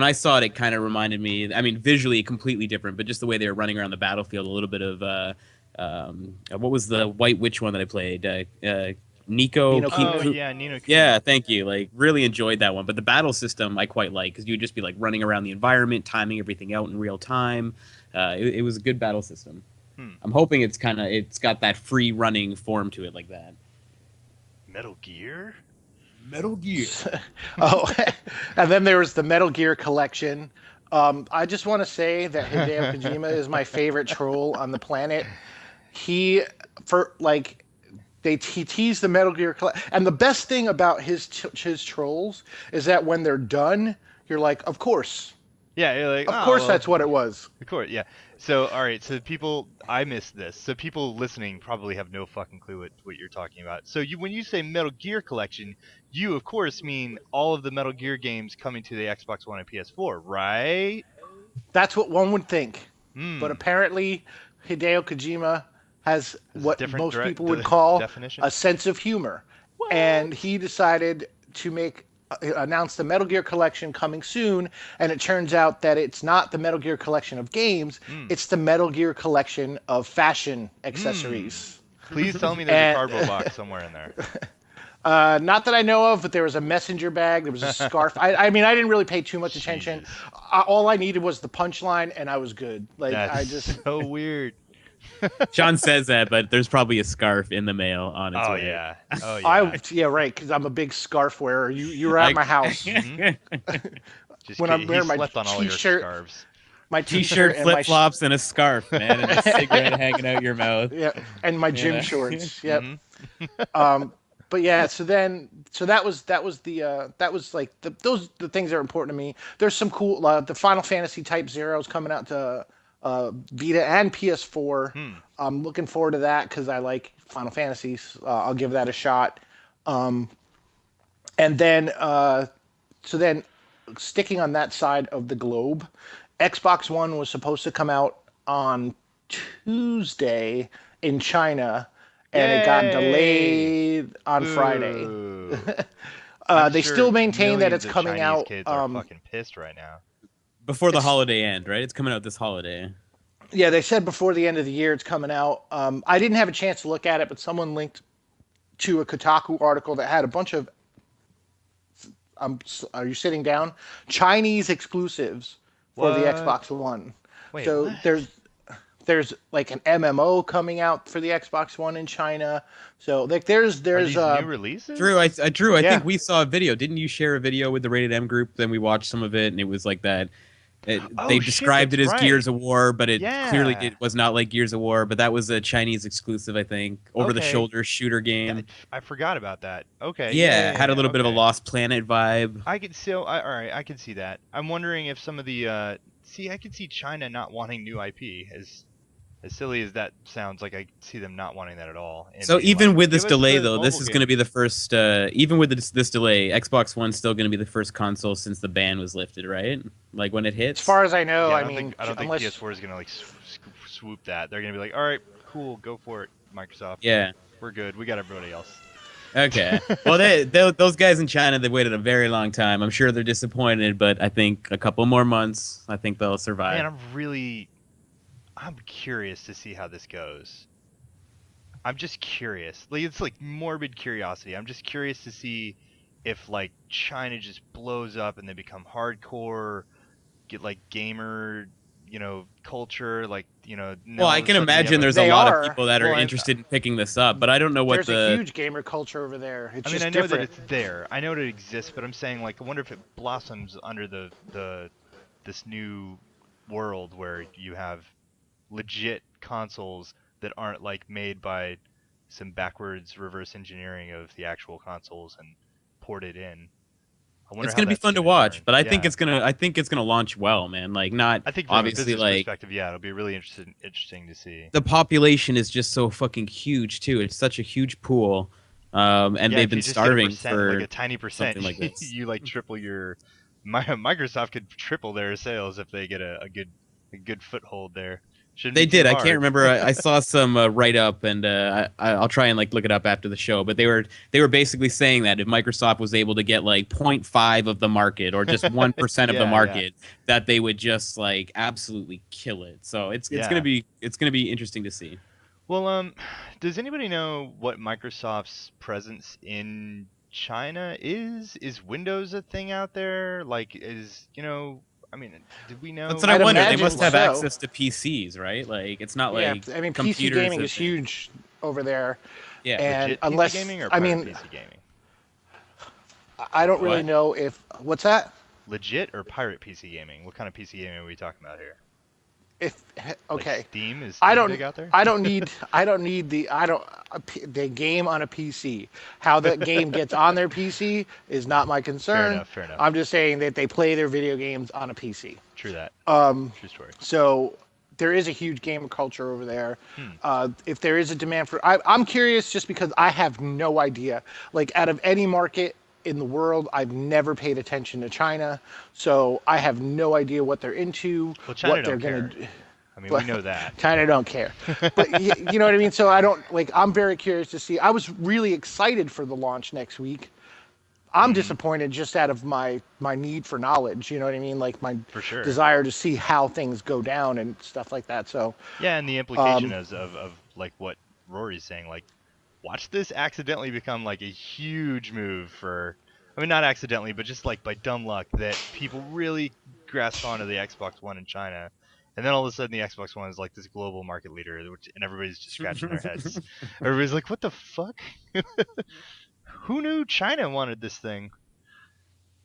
I saw it. It kind of reminded me. I mean, visually completely different, but just the way they were running around the battlefield, a little bit of what was the White Witch one that I played? Nico. Ni no Kuni. Yeah, thank you. Like, really enjoyed that one. But the battle system I quite like, because you would just be like running around the environment, timing everything out in real time. It was a good battle system. I'm hoping it's got that free running form to it like that. Metal Gear. Oh, and then there was the Metal Gear collection. I just want to say that Hideo Kojima is my favorite troll on the planet. He tease the Metal Gear and the best thing about his trolls is that when they're done, you're like, of course. Yeah, you're like, of course that's what it was. Of course, yeah. So, all right, so people, I missed this. So people listening probably have no fucking clue what you're talking about. So when you say Metal Gear collection, you of course mean all of the Metal Gear games coming to the Xbox One and PS4, right? That's what one would think. But apparently, Hideo Kojima has what most people would call a sense of humor. What? And he decided to announce the Metal Gear collection coming soon, and it turns out that it's not the Metal Gear collection of games, it's the Metal Gear collection of fashion accessories. Please tell me there's a cardboard box somewhere in there. Not that I know of, but there was a messenger bag, there was a scarf. I mean, I didn't really pay too much attention. All I needed was the punchline, and I was good. Like, That's so weird. Sean says that, but there's probably a scarf in the mail on its way. Oh yeah. Yeah, right. Because I'm a big scarf wearer. You were at my house when I'm wearing my t-shirt, my t-shirt, flip flops, and a scarf, man, and a cigarette hanging out your mouth. Yeah, and my gym shorts. Yep. But yeah, so that was like the things that are important to me. There's some cool the Final Fantasy Type Zeros coming out to Vita and PS4. I'm looking forward to that because I like Final Fantasies. I'll give that a shot. And then sticking on that side of the globe, Xbox One was supposed to come out on Tuesday in China, and it got delayed on Friday. They still maintain that it's coming out. Kids are fucking pissed right now. before the holiday end, right? It's coming out this holiday. Yeah, they said before the end of the year it's coming out. I didn't have a chance to look at it, but someone linked to a Kotaku article that had a bunch of are you sitting down? Chinese exclusives for the What? Xbox One. Wait, So what? there's like an MMO coming out for the Xbox One in China. So like Are there's these new releases? Drew, I Yeah. think we saw a video. Didn't you share a video with the Rated M group? Then we watched some of it, and it was like that. Oh, They shit, described it that's as right. Gears of War, but it clearly Yeah. was not like Gears of War. But that was a Chinese exclusive, I think, over-the-shoulder shooter game. I forgot about that. Okay. Yeah, had a little bit of a okay. Lost Planet vibe. I could see. All right, I can see that. I'm wondering if some of the I could see China not wanting new IP. As silly as that sounds, like I see them not wanting that at all. And So being even like, with this "Give us delay, the though, this mobile is game." going to be the first. Even with this delay, Xbox One's still going to be the first console since the ban was lifted, right? Like when it hits. as far as I know. Yeah, I mean, I don't think unless PS4 is gonna like swoop that. They're gonna be like, all right, cool, go for it, Microsoft. Yeah. We're good. We got everybody else. Okay. Well, those guys in China, they waited a very long time. I'm sure they're disappointed, but I think a couple more months, I think they'll survive. Man, I'm curious to see how this goes. I'm just curious. Like it's like morbid curiosity. I'm just curious to see if like China just blows up and they become hardcore, get like gamer, culture, like Well, I can imagine there's a They lot are. of people that are Well, interested in picking this up, but I don't know what there's a huge gamer culture over there. It's I mean, just I know different. that it's there. I know it exists, but I'm saying like I wonder if it blossoms under this new world where you have legit consoles that aren't like made by some backwards reverse engineering of the actual consoles and ported in. I wonder It's how going to be that's fun to gonna watch, turn. but I Yeah. think it's going to launch well, man. Like not I think from obviously a business like perspective, yeah, it'll be really interesting to see. the population is just so fucking huge too. It's such a huge pool. And Yeah, they've if been you just get a starving percent, for like a tiny percent, something like this. you like triple your. Microsoft could triple their sales if they get a good foothold there. Shouldn't They be too did. I hard. can't remember. I saw some write up, and I'll try and like look it up after the show. But they were basically saying that if Microsoft was able to get like 0.5 of the market or just 1% of Yeah, the yeah. market, that they would just like absolutely kill it. So it's Yeah. gonna be interesting to see. Well, does anybody know what Microsoft's presence in China is? Is Windows a thing out there? Like, I mean, did we know? That's what I I'd wonder. They imagine must have so. access to PCs, right? Like it's not Yeah, like I mean, PC computers gaming that is they- huge over there. Yeah. And Legit unless PC gaming or I pirate mean, PC gaming? I don't really What? know if what's that? Legit or pirate PC gaming? What kind of PC gaming are we talking about here? If okay, Like Steam is I Steam don't big out there? I don't need the game on a PC. How that game gets on their PC is not my concern. Fair enough. I'm just saying that they play their video games on a PC. True that. True story. So there is a huge gamer culture over there. Hmm. If there is a demand for, I'm curious just because I have no idea. Like out of any market in the world, I've never paid attention to China, so I have no idea what they're into, Well, China what they're don't gonna care. do. I mean, But- we know that. China don't care, but you know what I mean. So I don't like. I'm very curious to see. I was really excited for the launch next week. I'm disappointed just out of my need for knowledge. You know what I mean? Like my For sure. desire to see how things go down and stuff like that. So Yeah, and the implication of like what Rory's saying, like, watch this accidentally become like a huge move for, I mean, not accidentally, but just like by dumb luck that people really grasp onto the Xbox One in China, and then all of a sudden the Xbox One is like this global market leader, and everybody's just scratching their heads. Everybody's like, what the fuck? Who knew China wanted this thing?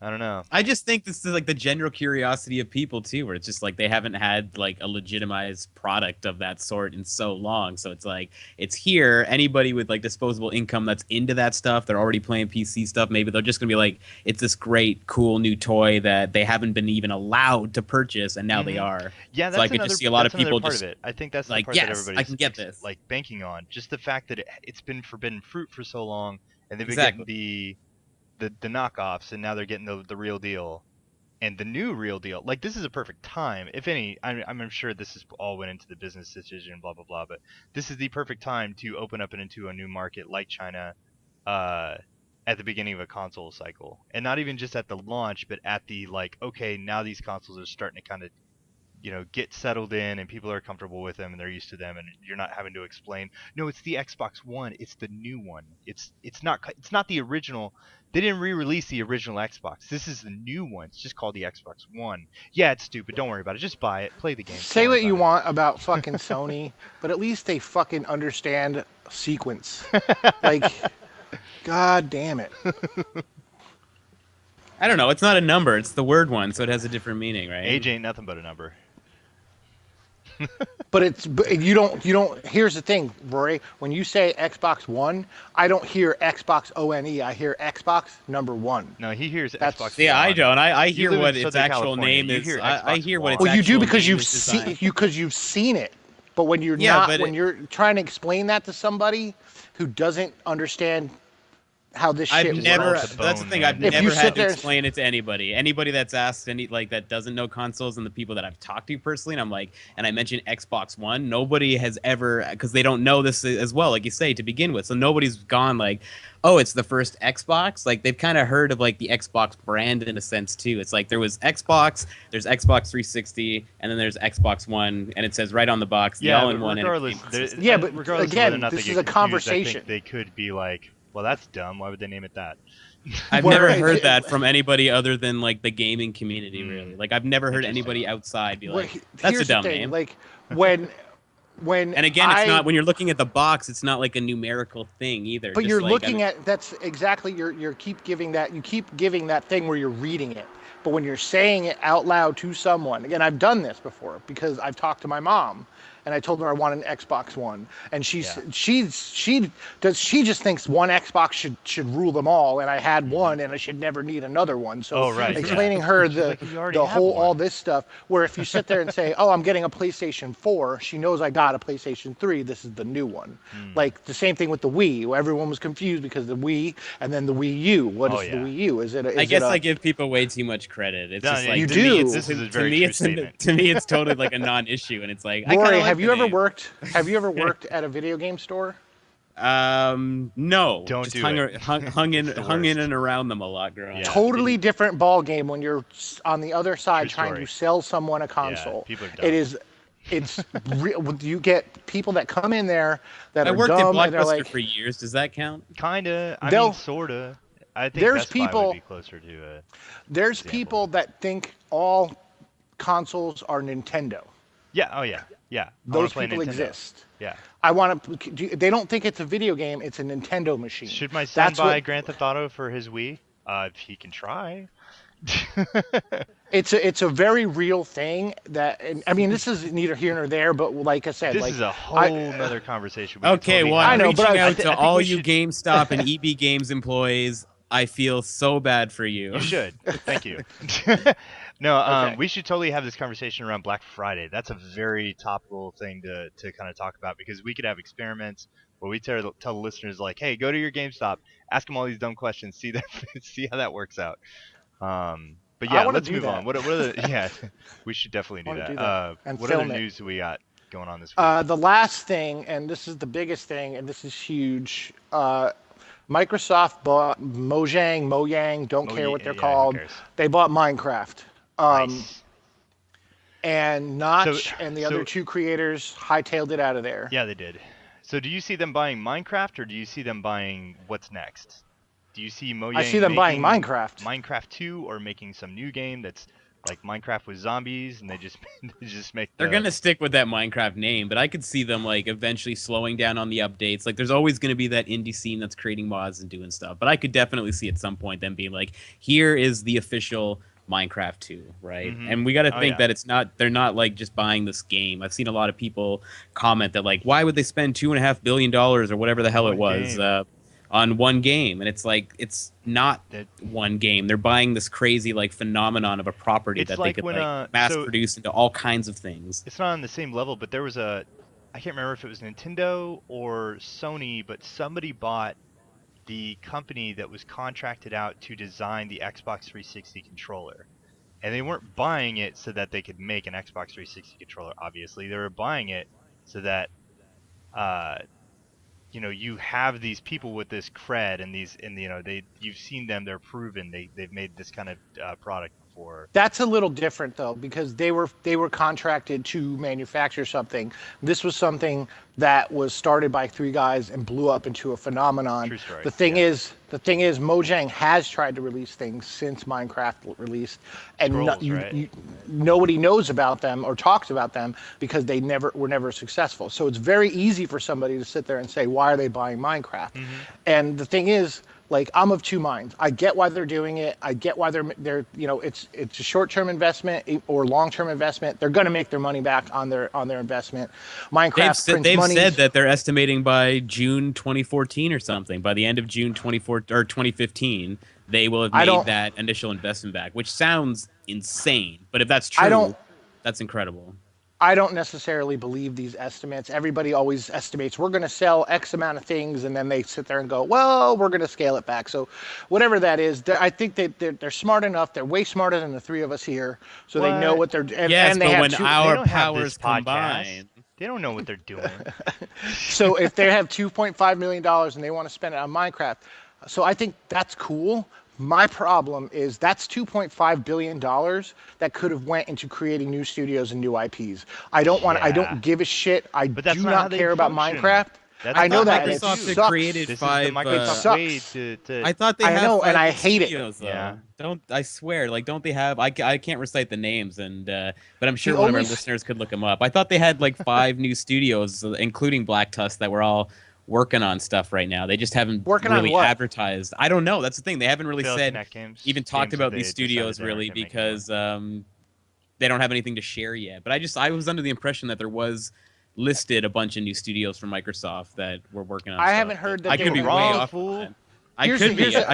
I don't know. I just think this is like the general curiosity of people too, where it's just like they haven't had like a legitimized product of that sort in so long. So it's like it's here. Anybody with like disposable income that's into that stuff, they're already playing PC stuff. Maybe they're just gonna be like, it's this great, cool new toy that they haven't been even allowed to purchase, and now they Mhm. are. Yeah, that's So I could another, just see a lot of that's another people part just of it. I think that's like, the part yes, that I everybody's can get this. like banking on. Just the fact that it's been forbidden fruit for so long, and they've been Exactly. getting the knockoffs, and now they're getting the real deal, and the new real deal. Like, this is a perfect time. If any, I'm sure this is all went into the business decision, blah blah blah. But this is the perfect time to open up into a new market like China, and at the beginning of a console cycle, and not even just at the launch, but at the like, okay, now these consoles are starting to kind of, get settled in, and people are comfortable with them, and they're used to them, and you're not having to explain. No, it's the Xbox One. It's the new one. It's not the original. They didn't re-release the original Xbox. This is the new one. It's just called the Xbox One. Yeah, it's stupid. Don't worry about it. Just buy it. Play the game. Say what you want about fucking Sony, but at least they fucking understand sequence. Like, god damn it. I don't know. It's not a number. It's the word one, so it has a different meaning, right? Age ain't nothing but a number. But you don't. Here's the thing, Rory. When you say Xbox One, I don't hear Xbox ONE. I hear Xbox number one. No, he hears That's- Xbox. Yeah, I One. don't. I You hear live in what its Southern actual California. name You is. hear I Xbox hear what its One. Well, you do actual because name you've is seen designed. because you've seen it. But when you're Yeah, not, but when you're trying to explain that to somebody who doesn't understand how this shit I've never. Well, works, it's a That's the bone, thing. man. I've If you never sit had to there- explain it to anybody. Anybody that's asked that doesn't know consoles, and the people that I've talked to personally, and I'm like, and I mentioned Xbox One. Nobody has ever, because they don't know this as well, like you say, to begin with. So nobody's gone like, oh, it's the first Xbox. Like they've kind of heard of like the Xbox brand in a sense too. It's like there was Xbox, there's Xbox 360, and then there's Xbox One, and it says right on the box, the Yeah, but all-in-one. regardless, entertainment there- system. Yeah, but regardless again, of whether or not this they is get a confused, conversation. I think they could be like, well, that's dumb. Why would they name it that? I've Well, never it- heard it- that from anybody other than like the gaming community. Mm. Really, like I've never heard Interesting. anybody outside be Well, like, "That's a here's the dumb thing, name." Like when And again, it's not when you're looking at the box. It's not like a numerical thing either. But Just you're like, looking at that's exactly you keep giving that thing where you're reading it. But when you're saying it out loud to someone, again, I've done this before because I've talked to my mom and I told her I want an Xbox One, and she just thinks one Xbox should rule them all, and I had one and I should never need another one. So Oh, right, explaining yeah. her She's the like, "You already the have whole one." all this stuff, where if you sit there and say, oh, I'm getting a PlayStation 4, she knows I got a PlayStation 3. This is the new one. Hmm. Like the same thing with the Wii, where everyone was confused because the Wii and then the Wii U. What is Oh, the yeah. Wii U? Is it? I guess I give people way too much credit. It's No, just yeah, like You to do. Me, it's, This is a to very me, true it's statement. to me, it's totally like a non-issue, and it's like I Rory, kinda like have the you ever name. worked? Have you ever worked at a video game store? No, Don't just do hung, it. hung in It's the hung in worst. and around them a lot growing Yeah. up. Totally different ball game when you're on the other side True trying story. to sell someone a console. people are dumb. It is. It's you get people that come in there that I are worked at dumb and they're Blockbuster like, for years. Does that count? Kinda. I They'll- mean, sorta. I think There's Best Buy people- would be closer to a. there's example. people that think all consoles are Nintendo. Yeah. Oh yeah. Yeah. I wanna Those play people Nintendo. exist. Yeah. I want to. They don't think it's a video game. It's a Nintendo machine. Should my son That's buy what- Grand Theft Auto for his Wii? If he can try. It's a very real thing that. And, I mean, this is neither here nor there. But like I said, This like is a whole nother conversation. We could Okay, totally well, have. I'm I know, reaching but I out thi- to I think all we you should- GameStop and EB Games employees. I feel so bad for you. You should. Thank you. No, Okay. we should totally have this conversation around Black Friday. That's a very topical thing to kind of talk about, because we could have experiments where we tell the listeners like, hey, go to your GameStop, ask them all these dumb questions, see how that works out. But I yeah, wanna let's do move that. on. What are the yeah? We should definitely do Wanna that. do that. And What other film it. news do we got going on this week? The last thing, and this is the biggest thing, and this is huge. Microsoft bought Mojang, don't care what they're who called. cares? They bought Minecraft. Nice. And Notch So- and the so- other two creators hightailed it out of there. Yeah, they did. So do you see them buying Minecraft, or do you see them buying what's next? Do you see Mojang I see them buying making Minecraft. Minecraft 2, or making some new game that's like Minecraft with zombies, and they just make They're the- gonna stick with that Minecraft name, but I could see them like eventually slowing down on the updates. Like, there's always gonna be that indie scene that's creating mods and doing stuff. But I could definitely see at some point them being like, "Here is the official Minecraft 2," right? Mhm. And we got to Oh, think yeah. that they're not like just buying this game. I've seen a lot of people comment that like, why would they spend $2.5 billion or whatever the hell it One was game. on one game? And it's like, it's not That- one game. They're buying this crazy like phenomenon of a property It's that like they could when, like mass so- produce into all kinds of things. It's not on the same level, but there was I can't remember if it was Nintendo or Sony, but somebody bought the company that was contracted out to design the Xbox 360 controller. And they weren't buying it so that they could make an Xbox 360 controller, obviously. They were buying it so that you have these people with this cred and you've seen them, they're proven, they've made this kind of product before. That's a little different though, because they were contracted to manufacture something. This was something that was started by three guys and blew up into a phenomenon. True story. The thing is, Mojang has tried to release things since Minecraft released, and Scrolls, right? nobody knows about them or talks about them because they were never successful. So it's very easy for somebody to sit there and say, why are they buying Minecraft? Mm-hmm. And the thing is, like, I'm of two minds. I get why they're doing it. I get why they're it's a short-term investment or long-term investment. They're going to make their money back on their investment. Minecraft they've said that they're estimating by June 2014 or something. By the end of June 2015, they will have made that initial investment back, which sounds insane. But if that's true, that's incredible. I don't necessarily believe these estimates. Everybody always estimates we're going to sell X amount of things, and then they sit there and go, well, we're going to scale it back. So whatever that is, I think that they're smart enough. They're way smarter than the three of us here, so they know what they're doing. Yes, and but when they our don't have powers this podcast. combine, They don't know what they're doing. So if they have $2.5 million and they want to spend it on Minecraft, so I think that's cool. My problem is that's $2.5 billion that could have went into creating new studios and new IPs. I don't give a shit. I do not care about Minecraft. I know that. Microsoft It had created this five. is the Microsoft way to I thought they had. I know, five and I hate studios, it. though. Yeah. I swear, like, don't they have? I can't recite the names, but I'm sure The one of our only listeners could look them up. I thought they had like 5 new studios, including Black Tusk, that were all working on stuff right now. They just haven't really advertised. I don't know. That's the thing. They haven't really even talked about these studios really because they don't have anything to share yet. But I was under the impression that there was listed a bunch of new studios from Microsoft that were working on stuff. haven't heard that. I could be way off. I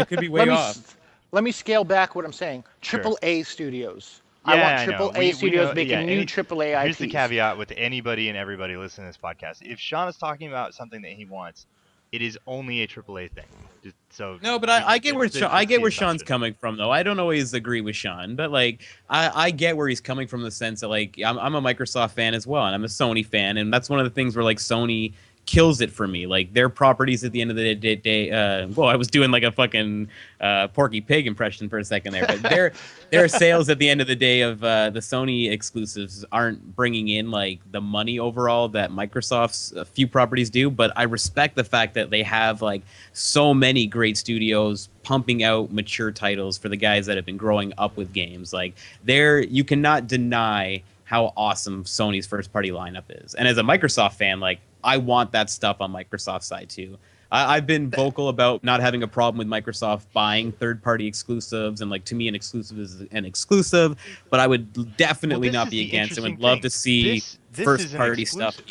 could be way off. Let me scale back what I'm saying. AAA studios. I want AAA studios making new AAA IPs. Here's the caveat with anybody and everybody listening to this podcast. If Sean is talking about something that he wants, it is only a AAA thing. No, but I get where Sean's coming from, though. I don't always agree with Sean, but like I get where he's coming from in the sense that like I'm a Microsoft fan as well, and I'm a Sony fan, and that's one of the things where like Sony kills it for me. Like their properties at the end of the day. I was doing like a fucking Porky Pig impression for a second there, but their sales at the end of the day of the Sony exclusives aren't bringing in like the money overall that Microsoft's few properties do. But I respect the fact that they have like so many great studios pumping out mature titles for the guys that have been growing up with games. Like you cannot deny how awesome Sony's first party lineup is. And as a Microsoft fan, like I want that stuff on Microsoft's side too. I've been vocal about not having a problem with Microsoft buying third-party exclusives, and like to me, an exclusive is an exclusive. But I would definitely not be against it. Would love to see first-party stuff.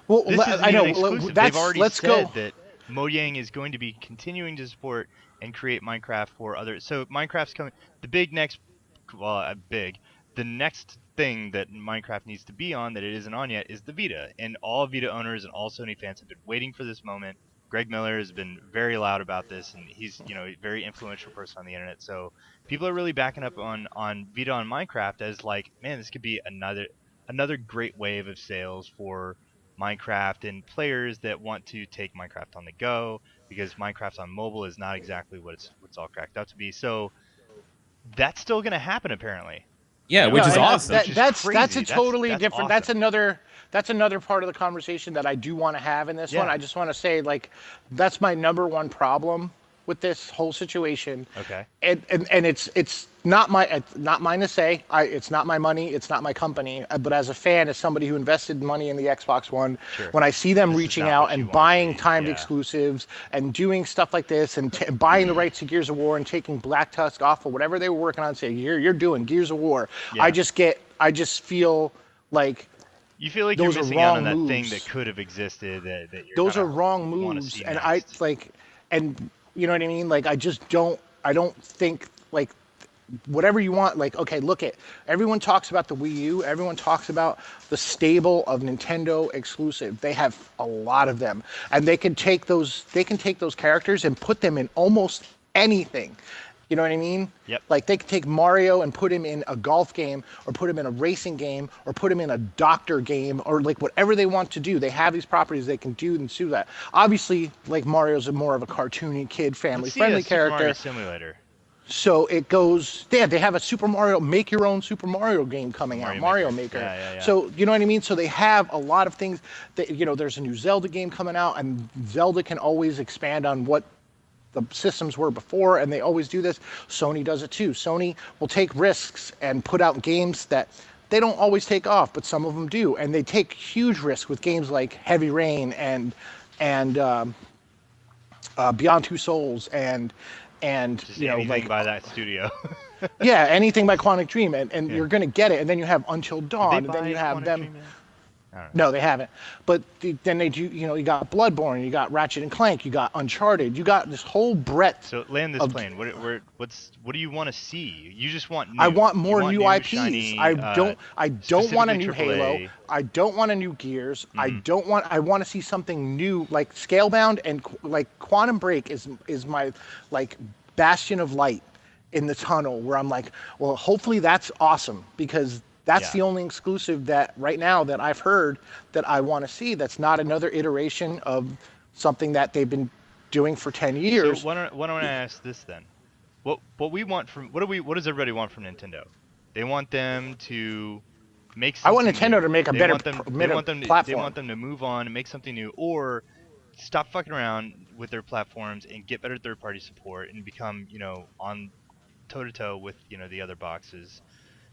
Well, I know. They've already said that Mojang is going to be continuing to support and create Minecraft for others. So Minecraft's coming. The next thing that Minecraft needs to be on that it isn't on yet is the Vita, and all Vita owners and all Sony fans have been waiting for this moment. Greg Miller has been very loud about this, and he's a very influential person on the internet. So people are really backing up on Vita on Minecraft as like, man, this could be another great wave of sales for Minecraft and players that want to take Minecraft on the go, because Minecraft on mobile is not exactly what it's all cracked out to be. So that's still going to happen apparently. Yeah, which is awesome. That's a totally different. Awesome. That's another part of the conversation that I do want to have in this one. I just want to say, like, that's my number one problem with this whole situation. Okay. And it's not mine to say. It's not my money. It's not my company. But as a fan, as somebody who invested money in the Xbox One, when I see them reaching out and buying timed exclusives and doing stuff like this and buying the rights to Gears of War and taking Black Tusk off of whatever they were working on, saying you're doing Gears of War. Yeah. I just feel like. You feel like you're missing out on that thing that could have existed. Those are wrong moves, and and you know what I mean. Like I don't think like whatever you want. Like okay, everyone talks about the Wii U. Everyone talks about the stable of Nintendo exclusive. They have a lot of them, and they can take those characters and put them in almost anything. You know what I mean? Yep. Like they could take Mario and put him in a golf game or put him in a racing game or put him in a doctor game or like whatever they want to do. They have these properties they can do and do that. Obviously, like Mario's more of a cartoony kid, family-friendly character. Mario Simulator. So it goes, they have a Super Mario, make your own Super Mario game coming out, Mario Maker. Yeah. So, you know what I mean? So they have a lot of things that, you know, there's a new Zelda game coming out and Zelda can always expand on what the systems were before, and they always do this. Sony does it too. Sony will take risks and put out games that they don't always take off, but some of them do. And they take huge risks with games like Heavy Rain and Beyond Two Souls and Just you know, anything like by that studio. yeah, anything by Quantic Dream, and you're gonna get it. And then you have Until Dawn, and then you have them. No, they haven't. But then they do. You know, you got Bloodborne, you got Ratchet and Clank, you got Uncharted, you got this whole breadth. So land this plane. What do you want to see? You just want new. I want more new IPs. Shiny, I don't want a new specifically Halo. AAA. I don't want a new Gears. I want to see something new, like Scalebound and like Quantum Break is my like bastion of light in the tunnel where I'm like, well, hopefully that's awesome because that's the only exclusive that right now that I've heard that I want to see. That's not another iteration of something that they've been doing for 10 years. So why don't I ask this then? What we want from what does everybody want from Nintendo? They want them to make. I want something Nintendo new. to make a They better want them, platform. They want them to move on and make something new, or stop fucking around with their platforms and get better third-party support and become, you know, on toe-to-toe with, you know, the other boxes.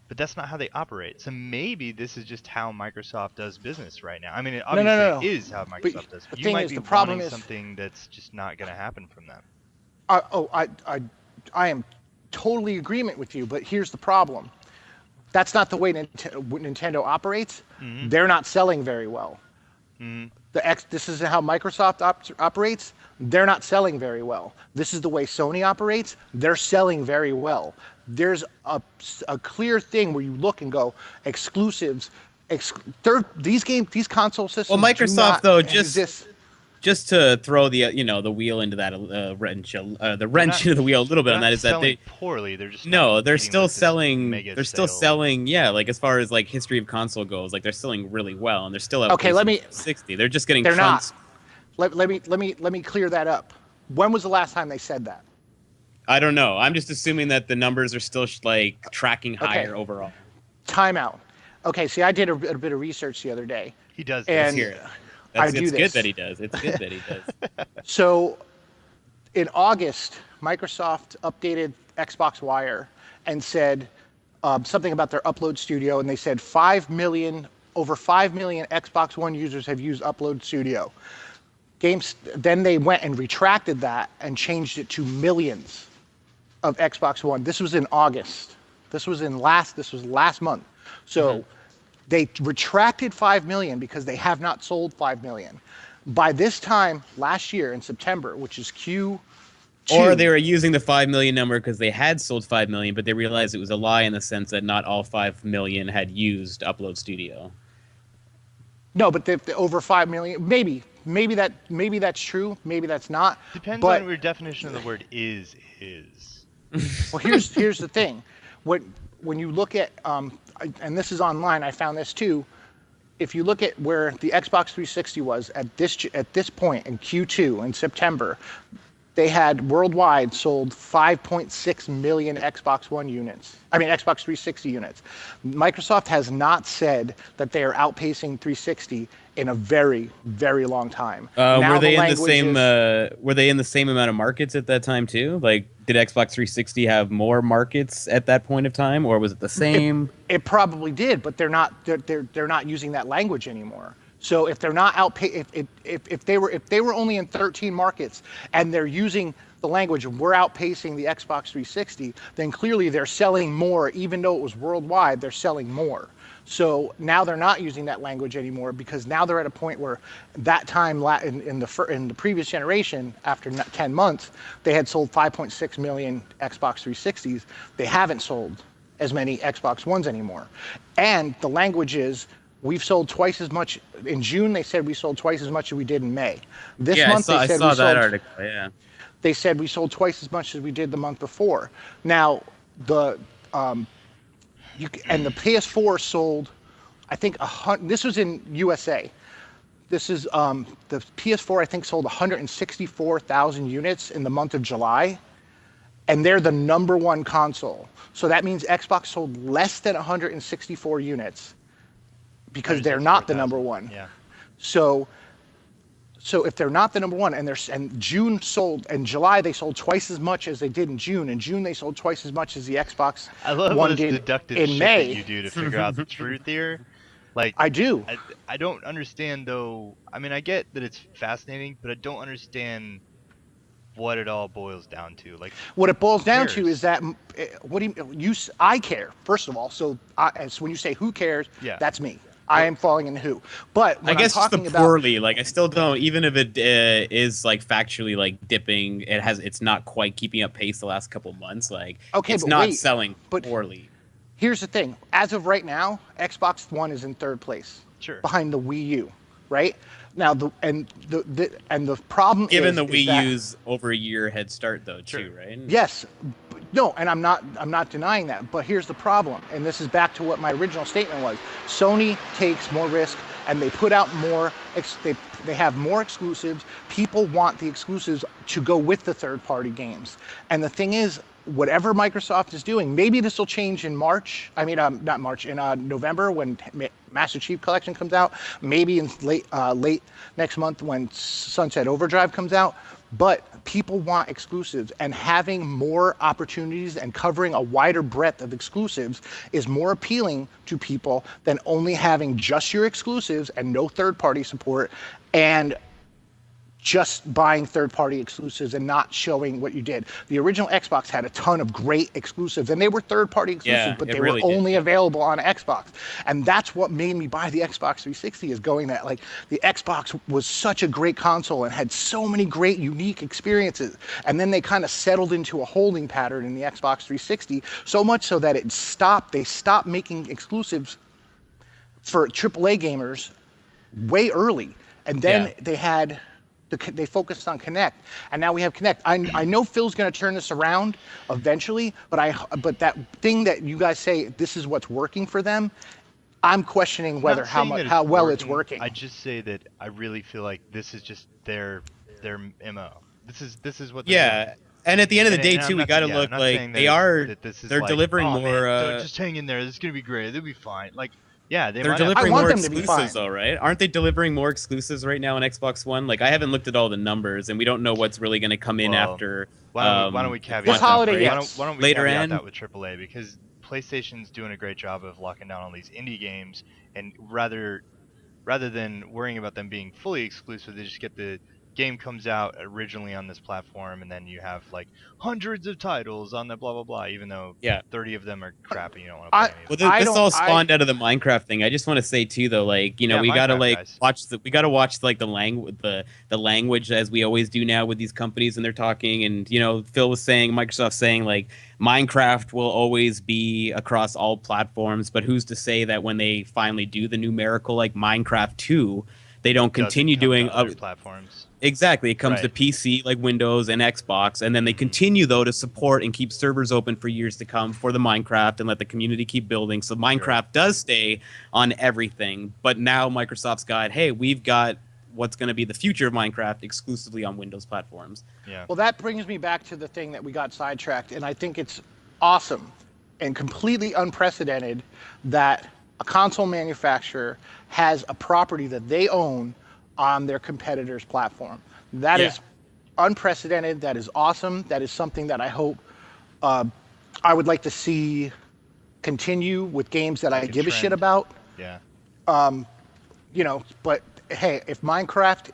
But that's not how they operate. So maybe this is just how Microsoft does business right now. I mean, it obviously is how Microsoft does. The You thing might is, be the problem wanting is something that's just not going to happen from them. I am totally agreement with you, but here's the problem. That's not the way Nintendo operates. They're not selling very well. This is how Microsoft operates. They're not selling very well. This is the way Sony operates. They're selling very well. There's a clear thing where you look and go, exclusives. These console systems. Well, Microsoft though just to throw the the wheel into that wrench into the wheel a little bit on that is that they poorly. They're just they're still selling. They're still sale. selling. Yeah, like as far as like history of console goes, like they're selling really well, and they're still Okay, let me- 60. They're just getting. They're trunks. not. Let me clear that up. When was the last time they said that? I don't know. I'm just assuming that the numbers are still like tracking higher overall. Timeout. Okay, see, I did a bit of research the other day. He does. And this. It's good that he does. It's good that he does. So, in August, Microsoft updated Xbox Wire and said something about their Upload Studio, and they said over 5 million Xbox One users have used Upload Studio. Then they went and retracted that and changed it to millions of Xbox One. This was in August. This was last month. So they retracted 5 million because they have not sold 5 million. By this time last year in September, which is Q2. Or they were using the 5 million number because they had sold 5 million, but they realized it was a lie in the sense that not all 5 million had used Upload Studio. No, but the over 5 million, maybe that's true, maybe that's not. Depends on your definition of the word is. Well, here's the thing. When you look at and this is online, I found this too. If you look at where the Xbox 360 was at this point in Q2 in September, they had worldwide sold 5.6 million Xbox 360 units. Microsoft has not said that they are outpacing 360 in a very, very long time. Were they in the same amount of markets at that time too? Like, did Xbox 360 have more markets at that point of time, or was it the same? It probably did, but they're not using that language anymore. So if they're not if they were only in 13 markets and they're using the language of we're outpacing the Xbox 360, then clearly they're selling more. Even though it was worldwide, they're selling more. So now they're not using that language anymore because now they're at a point where that time in the previous generation, after 10 months, they had sold 5.6 million Xbox 360s. They haven't sold as many Xbox Ones anymore. And the language is, we've sold twice as much. In June, they said we sold twice as much as we did in May. This month, I saw that article. Yeah. they said we sold twice as much as we did the month before. Now, the and the PS4 sold, I think, this was in USA. This is the PS4, I think, sold 164,000 units in the month of July, and they're the number one console. So that means Xbox sold less than 164 units because they're not the number one. Yeah. So if they're not the number one, and June sold, and July they sold twice as much as they did in June. In June they sold twice as much as the Xbox One did deductive in shit May. that you do to figure out the truth here. Like I do. I don't understand though. I mean, I get that it's fascinating, but I don't understand what it all boils down to. Like, what it boils down cares? to is that what do you? I care, first of all. So when you say who cares, Yeah. that's me. I am falling into who. But when I guess I'm just the talking about, poorly. Like, I still don't. Even if it is like factually like dipping, it's not quite keeping up pace the last couple of months. Like, Okay, it's but not wait, selling but- poorly. here's the thing. As of right now, Xbox One is in third place, Sure. behind the Wii U. Right now, the problem Given is the Wii that, U's over a year head start, though, Sure. too, right? Yes. No, and I'm not denying that. But here's the problem, and this is back to what my original statement was. Sony takes more risk, and they put out more. They have more exclusives. People want the exclusives to go with the third-party games. And the thing is, whatever Microsoft is doing, maybe this will change in March. I mean, not March, in November when Master Chief Collection comes out. Maybe in late next month when Sunset Overdrive comes out. But people want exclusives, and having more opportunities and covering a wider breadth of exclusives is more appealing to people than only having just your exclusives and no third-party support, and just buying third-party exclusives and not showing what you did. The original Xbox had a ton of great exclusives, and they were third-party exclusives, Yeah, but it they really were did. only available on Xbox. And that's what made me buy the Xbox 360, is going that, like, the Xbox was such a great console and had so many great, unique experiences. And then they kind of settled into a holding pattern in the Xbox 360, so much so that they stopped making exclusives for AAA gamers way early. And then Yeah. they focused on Kinect, and now we have Kinect. I know Phil's going to turn this around eventually, but that thing that you guys say, this is what's working for them, I'm questioning Not whether saying that how well it's working. I just say that I really feel like this is just their MO. This is what they're doing. Yeah. And at the end of the And- day, and I'm too, we not- got to yeah, look I'm not like saying that this is they're like, delivering "Oh, more. man, don't just hang in there. This is gonna be great. They'll be fine. Like, yeah, They're might have- delivering want more them to be exclusives, fine. though, right? Aren't they delivering more exclusives right now on Xbox One? Like, I haven't looked at all the numbers, and we don't know what's really going to come in Well, after. Why don't we caveat This that? holiday, Why yes. don't we Later caveat end? that with AAA, because PlayStation's doing a great job of locking down all these indie games, and rather than worrying about them being fully exclusive, they just get the game comes out originally on this platform, and then you have like hundreds of titles on the blah blah blah, even though Yeah. 30 of them are crappy. You don't want to play any of Well, them. this all I- spawned out of the Minecraft thing. I just want to say too, though, like Yeah, we gotta Minecraft, like guys. watch like the language as we always do now with these companies, and they're talking, and Phil was saying, Microsoft saying like Minecraft will always be across all platforms, but who's to say that when they finally do the numerical like Minecraft 2, they don't Doesn't continue come doing to other platforms. Exactly. It comes to Right. PC like Windows and Xbox, and then they continue though to support and keep servers open for years to come for the Minecraft and let the community keep building. So Minecraft does stay on everything, but now Microsoft's got, hey, we've got what's going to be the future of Minecraft exclusively on Windows platforms. Yeah. Well, that brings me back to the thing that we got sidetracked, and I think it's awesome and completely unprecedented that a console manufacturer has a property that they own on their competitor's platform. That is unprecedented. That is awesome. That is something that I hope I would like to see continue with games that I a give a shit trend. about. Yeah. But hey, if Minecraft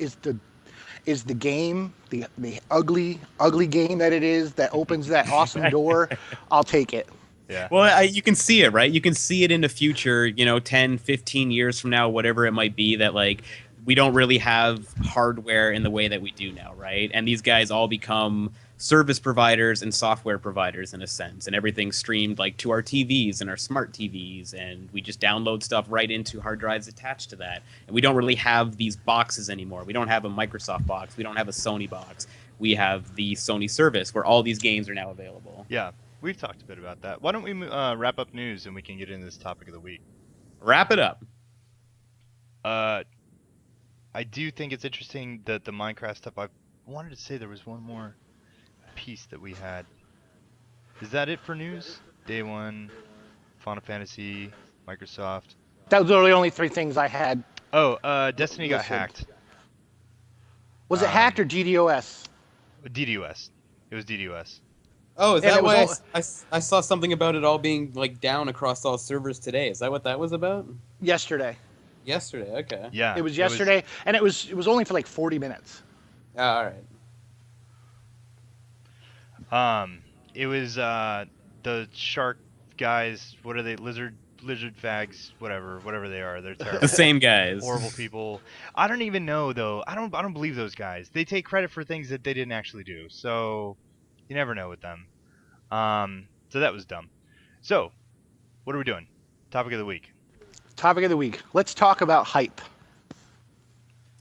is the game, the ugly game that it is, that opens that awesome door, I'll take it. Yeah. Well, you can see it, right? You can see it in the future, 10, 15 years from now, whatever it might be, that like we don't really have hardware in the way that we do now, right? And these guys all become service providers and software providers in a sense, and everything's streamed like to our TVs and our smart TVs, and we just download stuff right into hard drives attached to that. And we don't really have these boxes anymore. We don't have a Microsoft box. We don't have a Sony box. we have the Sony service where all these games are now available. Yeah, we've talked a bit about that. Why don't we wrap up news and we can get into this topic of the week? Wrap it up. I do think it's interesting that the Minecraft stuff. I wanted to say there was one more piece that we had. Is that it for news? Day one, Final Fantasy, Microsoft. Those are the only 3 things I had. Oh, Destiny got Listen. hacked. Was it hacked or GDOS? DDoS. It was DDoS. Oh, is And that it was why I saw something about it all being like down across all servers today? Is that what that was about? Yesterday. Yesterday, okay. Yeah. It was yesterday, and it was only for like 40 minutes. All right. It was the shark guys. What are they? Lizard fags. Whatever they are. They're terrible. The same guys. Horrible people. I don't even know though. I don't believe those guys. They take credit for things that they didn't actually do. So you never know with them. So that was dumb. So what are we doing? Topic of the week. Topic of the week. Let's talk about hype.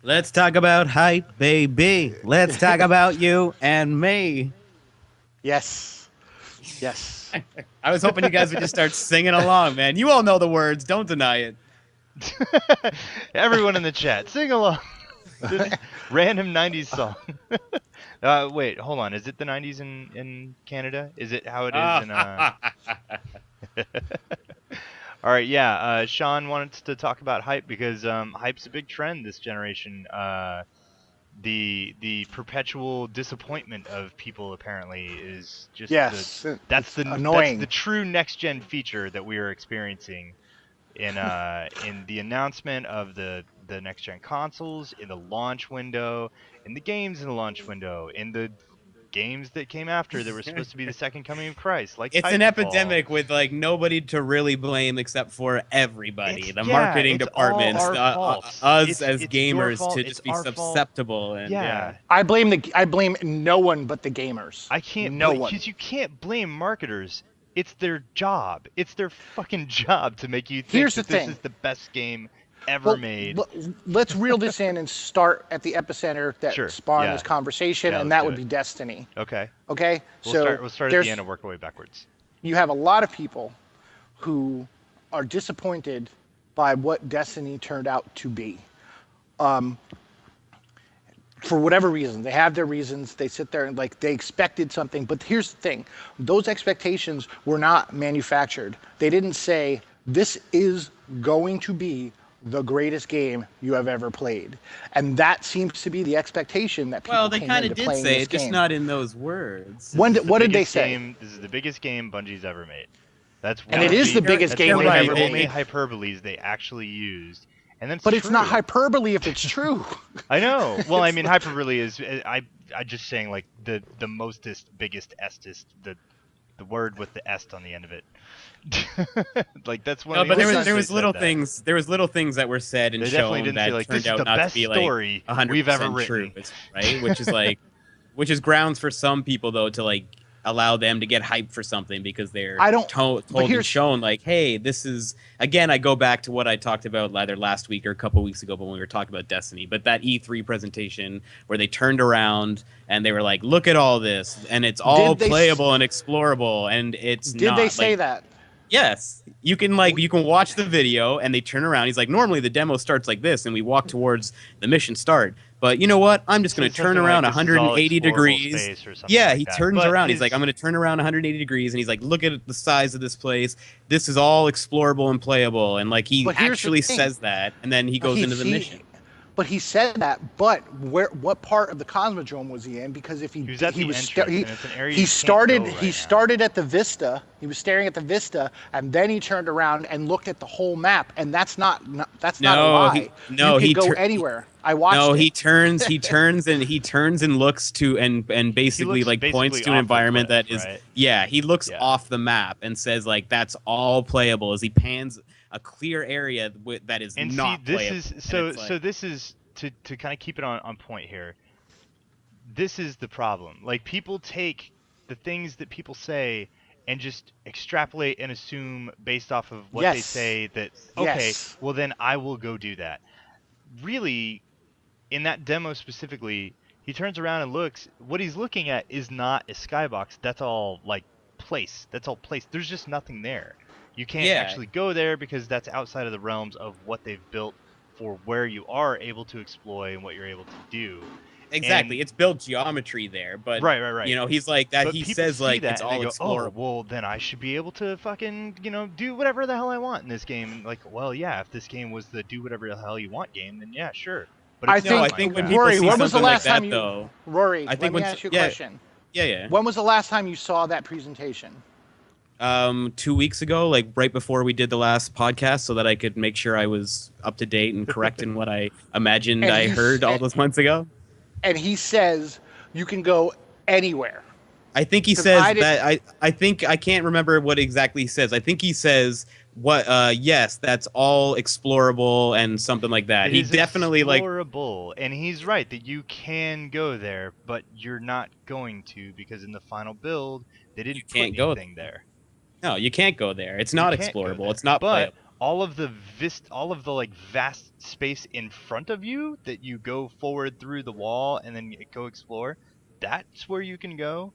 Let's talk about hype, baby. Let's talk about you and me. Yes. Yes. I was hoping you guys would just start singing along, man. You all know the words. Don't deny it. Everyone in the chat, sing along. Random 90s song. Wait, hold on. Is it the 90s in Canada? Is it how it is in All right, yeah. Sean wanted to talk about hype because hype's a big trend this generation. The perpetual disappointment of people apparently is just that's the true next gen feature that we are experiencing in the announcement of the next gen consoles, in the launch window, in the games in the launch window, in the games that came after that were supposed to be the second coming of Christ. Like it's Titanfall. An epidemic with like nobody to really blame except for everybody. The marketing departments, us as gamers to just be susceptible. And yeah. I blame no one but the gamers. I can't because you can't blame marketers. It's their job. It's their fucking job to make you think that this is the best game ever made. Let's reel this in and start at the epicenter that spawned this conversation, and that would be Destiny. Okay. Okay. We'll start at the end and work our way backwards. You have a lot of people who are disappointed by what Destiny turned out to be. For whatever reason, they have their reasons. They sit there and they expected something. But here's the thing: those expectations were not manufactured. They didn't say this is going to be the greatest game you have ever played, and that seems to be the expectation that people. Well, they kind of did say it, just not in those words. What did they say? This is the biggest game Bungie's ever made. That's and it is the biggest game they've ever made. Only hyperboles they actually used, and then. But it's not hyperbole if it's true. I know. Well, I mean, hyperbole is. I just saying like the mostest, biggest, estest, the word with the est on the end of it. Like that's one. No, but there was little things. There was little things that were said and shown that turned out not to be like 100% true, right? Which is grounds for some people though to like allow them to get hyped for something because they're told and shown like, hey, this is again. I go back to what I talked about either last week or a couple weeks ago when we were talking about Destiny. But that E3 presentation where they turned around and they were like, look at all this, and it's all playable and explorable, and it's not. Did they say that? Yes, you can watch the video and they turn around. He's like, normally the demo starts like this and we walk towards the mission start. But you know what? I'm just going to turn around 180 degrees. Yeah, he turns around. He's like, I'm going to turn around 180 degrees. And he's like, look at the size of this place. This is all explorable and playable. And like he actually says that. And then he goes into the mission. But he said that. But what part of the Cosmodrome was he in? Because if he started at the Vista. He was staring at the Vista, and then he turned around and looked at the whole map. And that's not a lie. He could go anywhere. I watched. No, he turns and looks to and basically points to an environment that is he looks off the map and says like that's all playable as he pans a clear area that is not playable. This is to kind of keep it on point here. This is the problem. Like people take the things that people say and just extrapolate and assume based off of what they say that well then I will go do that. Really, in that demo specifically, he turns around and looks. What he's looking at is not a skybox. That's all like place. That's all place. There's just nothing there. You can't actually go there because that's outside of the realms of what they've built for where you are able to exploit and what you're able to do. Exactly, And, it's built geometry there, but right. You know, he's like that. But he people says see like that it's and they all go, explorable. oh, well, then I should be able to fucking, do whatever the hell I want in this game. And like, well, yeah, if this game was the do whatever the hell you want game, then yeah, sure. But it's I think when people Rory, see when was the something last like time that, you, though, Rory, I think let me ask you a question. Yeah. When was the last time you saw that presentation? 2 weeks ago, like right before we did the last podcast, so that I could make sure I was up to date and correct in what I imagined I heard all those months ago. And he says you can go anywhere. I think he says that. I think I can't remember what exactly he says. I think he says what? Yes, that's all explorable and something like that. He definitely explorable, and he's right that you can go there, but you're not going to because in the final build they didn't put anything there. No, you can't go there. It's not explorable. It's not playable. All of the like vast space in front of you that you go forward through the wall and then go explore, that's where you can go.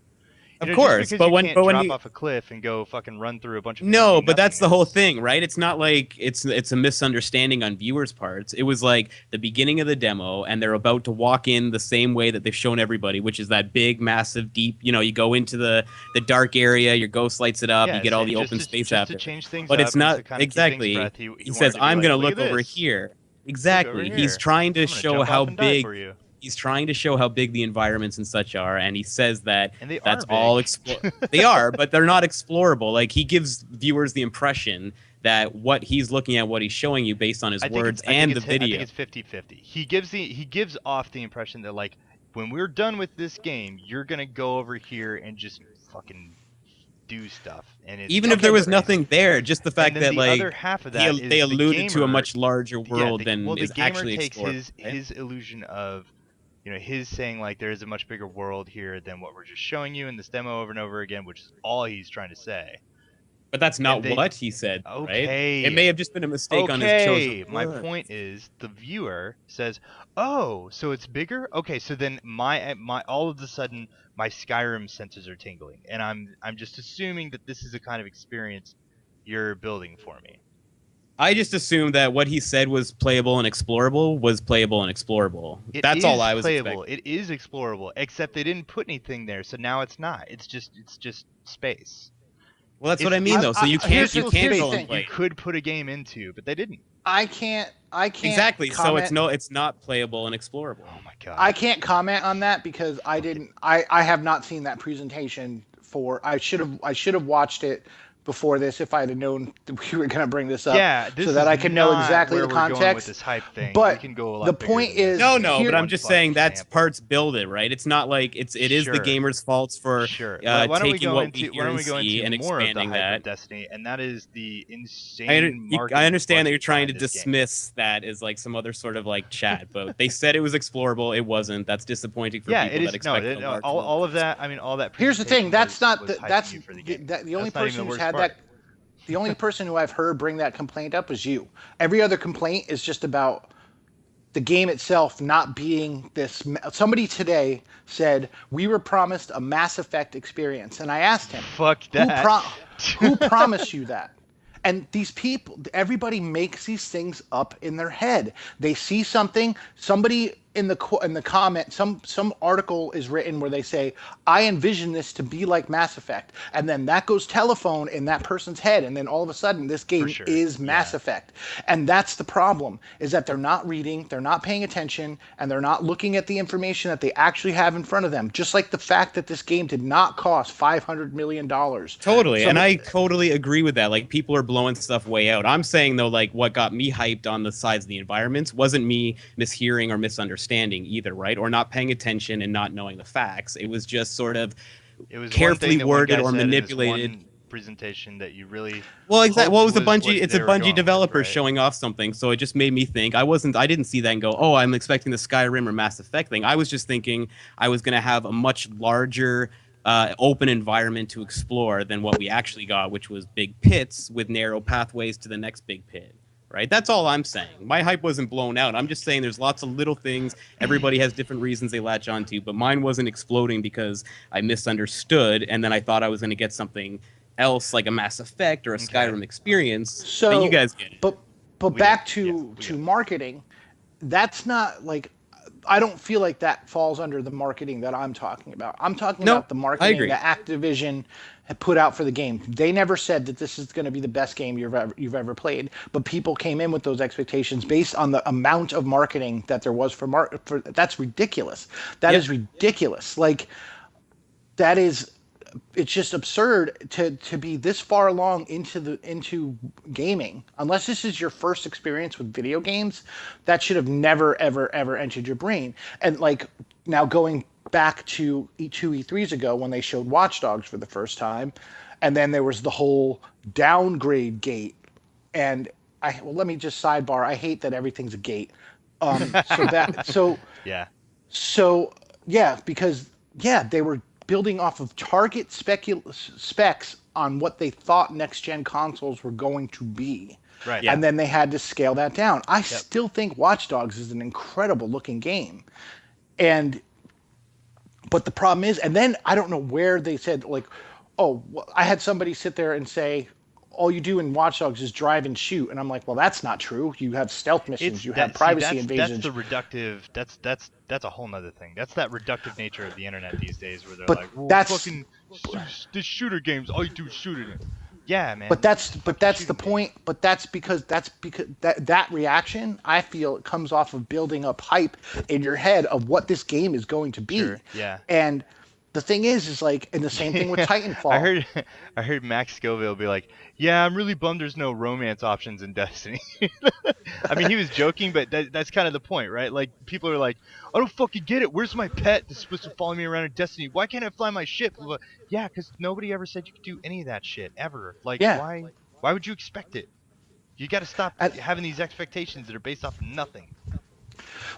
Of course, but when you drop off a cliff and go fucking run through a bunch of but that's the whole thing, right? It's not like it's a misunderstanding on viewers' parts. It was like the beginning of the demo, and they're about to walk in the same way that they've shown everybody, which is that big, massive, deep. You go into the dark area, your ghost lights it up, you get all the open space after. To change things but up it's not exactly. He says, "I'm going to look over here." Exactly. He's trying to show how big. He's trying to show how big the environments and such are, and he says that that's all they are, but they're not explorable. Like, he gives viewers the impression that what he's looking at, what he's showing you based on his words and the video. I think it's 50-50. He gives off the impression that, like, when we're done with this game, you're gonna go over here and just fucking do stuff. And it's even if there was nothing there, just the fact that like other half of that they alluded to a much larger world than is actually explored. His illusion of his saying like there is a much bigger world here than what we're just showing you in this demo over and over again, which is all he's trying to say. But that's not what he said, right? It may have just been a mistake on his chosen My point is the viewer says, "Oh, so it's bigger? Okay, so then my all of a sudden my Skyrim senses are tingling, and I'm just assuming that this is the kind of experience you're building for me." I just assumed that what he said was playable and explorable was playable and explorable. That's all I was expecting. It is explorable, except they didn't put anything there, so now it's not. It's just space. Well, that's what I mean, though. So you can't go and play. You could put a game into, but they didn't. I can't. Exactly. Comment. So it's not playable and explorable. Oh my god. I can't comment on that because I didn't. I have not seen that presentation for. I should have watched it before this if I had known that we were going to bring this up. Yeah, so that I can know exactly the context. Going with this hype thing. But we can go a lot the point is, no. But I'm just saying that's parts build it, right? It's not like it is the gamer's faults for taking what we hear and see and expanding that. Destiny, and that is the insane. I understand that you're trying to dismiss that as like some other sort of like chat, but they said it was explorable. It wasn't. That's disappointing for people that expect all of that. I mean, all that. Here's the thing. That's not the only person who's had that. The only person who I've heard bring that complaint up is you. Every other complaint is just about the game itself not being this. Somebody today said we were promised a Mass Effect experience, and I asked him, "Fuck that! Who promised you that?" And these people, everybody makes these things up in their head. They see something, somebody in the comment, some article is written where they say, "I envision this to be like Mass Effect," and then that goes telephone in that person's head, and then all of a sudden this game is Mass Effect. And that's the problem, is that they're not reading, they're not paying attention, and they're not looking at the information that they actually have in front of them. Just like the fact that this game did not cost $500 million. Totally, and I totally agree with that. Like, people are blowing stuff way out. I'm saying, though, like, what got me hyped on the sides of the environments wasn't me mishearing or misunderstanding either, right? Or not paying attention and not knowing the facts. It was just sort of carefully worded or manipulated presentation that you really exactly. What was the Bungie? It's a Bungie developer showing off something, so it just made me think. I didn't see that and go, "Oh, I'm expecting the Skyrim or Mass Effect thing." I was just thinking I was going to have a much larger open environment to explore than what we actually got, which was big pits with narrow pathways to the next big pit. right? That's all I'm saying. My hype wasn't blown out. I'm just saying there's lots of little things. Everybody has different reasons they latch onto, but mine wasn't exploding because I misunderstood and then I thought I was going to get something else like a Mass Effect or a Skyrim experience. So but you guys get it. But back to marketing, that's not like, I don't feel like that falls under the marketing that I'm talking about. I'm talking about the marketing that Activision had put out for the game. They never said that this is going to be the best game you've ever played, but people came in with those expectations based on the amount of marketing that there was for that's ridiculous. That is ridiculous. Like, that is, it's just absurd to be this far along into gaming. Unless this is your first experience with video games, that should have never ever entered your brain. And like, now going back to two E3s ago when they showed Watch Dogs for the first time, and then there was the whole downgrade gate. And let me just sidebar. I hate that everything's a gate. Because they were building off of target specs on what they thought next-gen consoles were going to be. Right. Yeah. And then they had to scale that down. I still think Watch Dogs is an incredible-looking game. But the problem is, and then I don't know where they said, like, I had somebody sit there and say, all you do in Watch Dogs is drive and shoot. And I'm like, well, that's not true. You have stealth missions. You have privacy invasions. That's the reductive. That's a whole nother thing. That's that reductive nature of the internet these days, where they're like, well, fucking this shooter games, all you do is shoot it. Yeah, man. But that's the point. But that's because that reaction, I feel, it comes off of building up hype in your head of what this game is going to be. Sure. Yeah. And the thing is like, and the same thing with Titanfall. I heard Max Scoville be like, yeah, I'm really bummed there's no romance options in Destiny. I mean, he was joking, but that's kind of the point, right? Like, people are like, I don't fucking get it. Where's my pet that's supposed to follow me around in Destiny? Why can't I fly my ship? Yeah, because nobody ever said you could do any of that shit, ever. Like, why would you expect it? You got to stop having these expectations that are based off of nothing.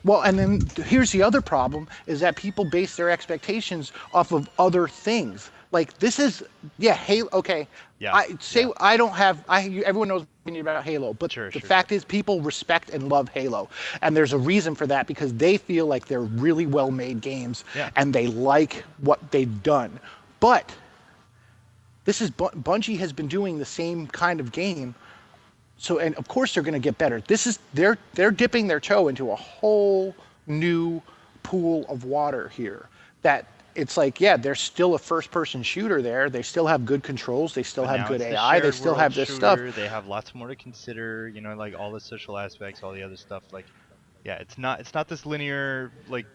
Well, and then here's the other problem, is that people base their expectations off of other things. Like, this is, Halo, okay. Yeah. Everyone knows my opinion about Halo, but the fact is people respect and love Halo. And there's a reason for that, because they feel like they're really well-made games, and they like what they've done. But this is, Bungie has been doing the same kind of game. So, and of course they're going to get better. This is, they're dipping their toe into a whole new pool of water here. That it's like, there's still a first-person shooter there. They still have good controls. They still have good AI. They still have this stuff. They have lots more to consider. You know, like all the social aspects, all the other stuff. Like, it's not this linear, like,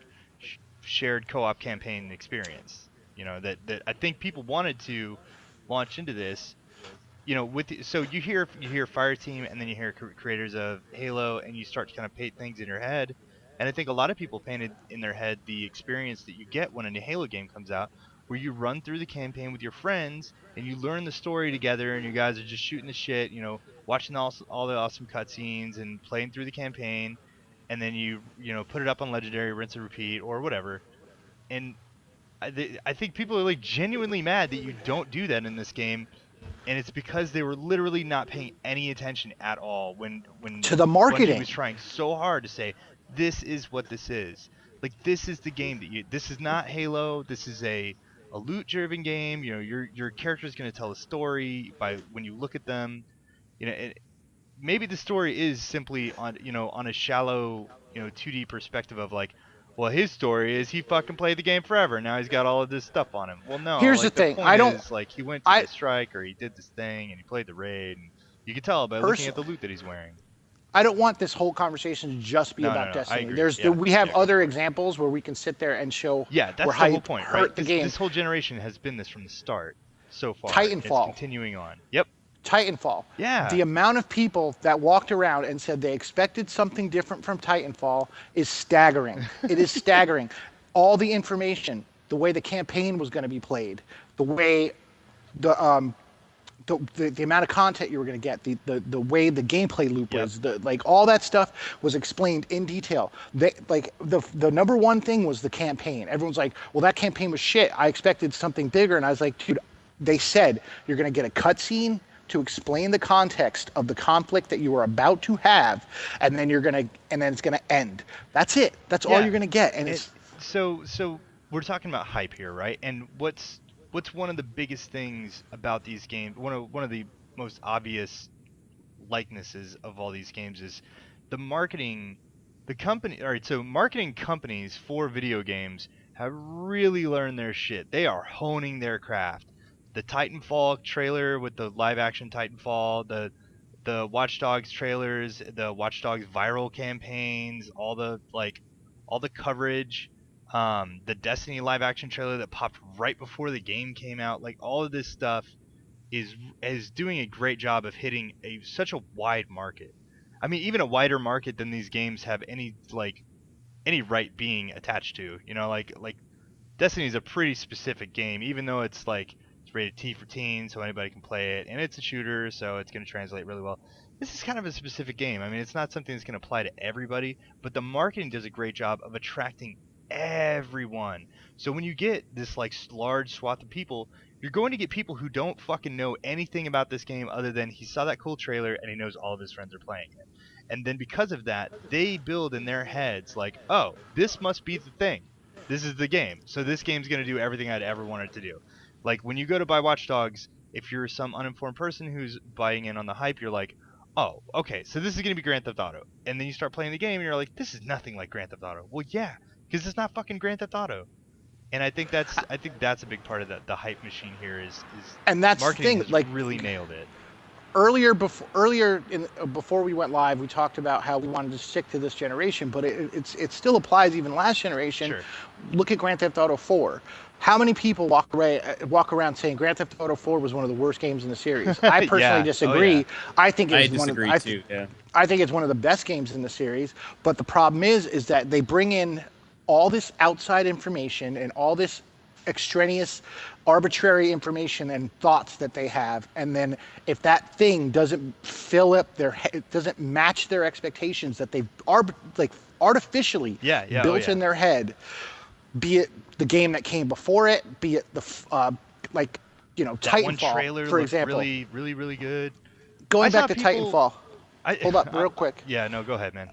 shared co-op campaign experience. You know, that I think people wanted to launch into this. You know, so you hear Fireteam, and then you hear creators of Halo, and you start to kind of paint things in your head. And I think a lot of people painted in their head the experience that you get when a new Halo game comes out, where you run through the campaign with your friends, and you learn the story together, and you guys are just shooting the shit, you know, watching all the awesome cutscenes and playing through the campaign, and then you put it up on Legendary, rinse and repeat, or whatever. And I think people are like genuinely mad that you don't do that in this game. And it's because they were literally not paying any attention at all when to the marketing. Bungie was trying so hard to say, this is what this is. Like, this is the game this is not Halo. This is a loot-driven game. You know, your character is going to tell a story by when you look at them. You know, maybe the story is simply on a shallow 2D perspective of like, well, his story is he fucking played the game forever. Now he's got all of this stuff on him. Well, no. Here's the thing. He went to the strike, or he did this thing, and he played the raid. And you can tell by looking at the loot that he's wearing. I don't want this whole conversation to just be about Destiny. We have other examples where we can sit there and show. Yeah, that's the whole point, right? This whole generation has been this from the start so far. Titanfall. It's continuing on. Yep. Titanfall. Yeah. The amount of people that walked around and said they expected something different from Titanfall is staggering. It is staggering. All the information, the way the campaign was going to be played, the way the amount of content you were going to get, the way the gameplay loop was, like all that stuff was explained in detail. The number one thing was the campaign. Everyone's like, well, that campaign was shit. I expected something bigger, and I was like, dude, they said you're going to get a cutscene to explain the context of the conflict that you are about to have, and then it's gonna end. That's it. That's all you're gonna get. And it's so we're talking about hype here, right? And what's one of the biggest things about these games? One of the most obvious likenesses of all these games is the marketing. The company, all right. So marketing companies for video games have really learned their shit. They are honing their craft. The Titanfall trailer with the live action Titanfall, the Watch Dogs trailers, the Watch Dogs viral campaigns, all the coverage, the Destiny live action trailer that popped right before the game came out. Like, all of this stuff is doing a great job of hitting such a wide market. I mean, even a wider market than these games have any right being attached to. You know, like Destiny is a pretty specific game, even though it's rated T for teens, so anybody can play it, and it's a shooter, so it's going to translate really well. This is kind of a specific game. I mean, it's not something that's going to apply to everybody, but the marketing does a great job of attracting everyone. So when you get this large swath of people, you're going to get people who don't fucking know anything about this game other than he saw that cool trailer and he knows all of his friends are playing it. And then because of that, they build in their heads oh, this must be the thing. This is the game. So this game's going to do everything I'd ever wanted to do. Like, when you go to buy Watch Dogs, if you're some uninformed person who's buying in on the hype, you're like, oh, okay, so this is going to be Grand Theft Auto. And then you start playing the game and you're like, this is nothing like Grand Theft Auto. Well, yeah, because it's not fucking Grand Theft Auto. And I think that's a big part of the hype machine here is and that's marketing the thing, has really nailed it. Before we went live, we talked about how we wanted to stick to this generation, but it still applies even last generation. Sure. Look at Grand Theft Auto 4. How many people walk around saying Grand Theft Auto 4 was one of the worst games in the series? I personally disagree. Oh, yeah. I think it's I think it's one of the best games in the series. But the problem is that they bring in all this outside information and all this extraneous, arbitrary information and thoughts that they have, and then if that thing doesn't fill up doesn't match their expectations that they've artificially built in their head, be it the game that came before it, be it the Titanfall, one trailer, for example, really, really, really good. Going back to Titanfall, hold up real quick. Yeah, no, go ahead, man.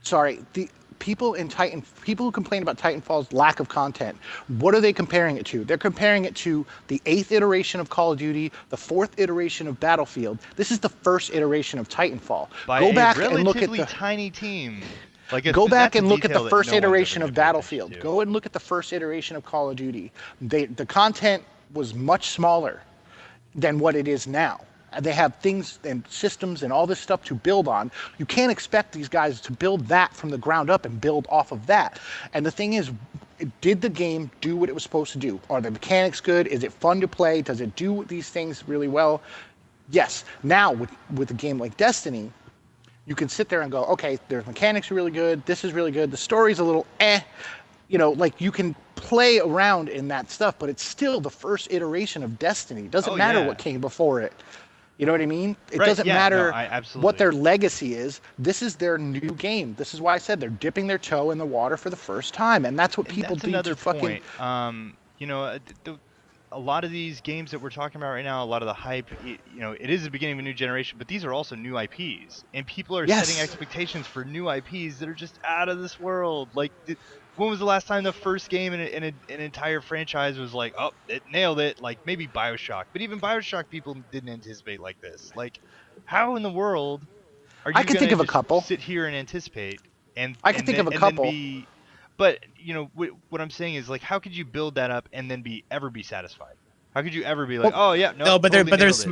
Sorry, the people who complain about Titanfall's lack of content, what are they comparing it to? They're comparing it to the 8th iteration of Call of Duty, the 4th iteration of Battlefield. This is the first iteration of Titanfall. Go back and look at the tiny team. Go back and look at the first iteration of Battlefield. Go and look at the first iteration of Call of Duty. The content was much smaller than what it is now. They have things and systems and all this stuff to build on. You can't expect these guys to build that from the ground up and build off of that. And the thing is, did the game do what it was supposed to do? Are the mechanics good? Is it fun to play? Does it do these things really well? Yes. Now, with a game like Destiny, you can sit there and go, okay, their mechanics are really good. This is really good. The story's a little you can play around in that stuff, but it's still the first iteration of Destiny. It doesn't matter what came before it. You know what I mean? It doesn't matter what their legacy is. This is their new game. This is why I said they're dipping their toe in the water for the first time, and that's what people do to fucking. A lot of these games that we're talking about right now, a lot of the hype, it is the beginning of a new generation, but these are also new IPs, and people are setting expectations for new IPs that are just out of this world. Like, when was the last time the first game in an entire franchise was like, oh, it nailed it? Like, maybe BioShock, but even BioShock people didn't anticipate like this. Like, how in the world are you think of a couple. Sit here and anticipate? I can think of a couple. But what I'm saying is, like, how could you build that up and then ever be satisfied? How could you ever be like,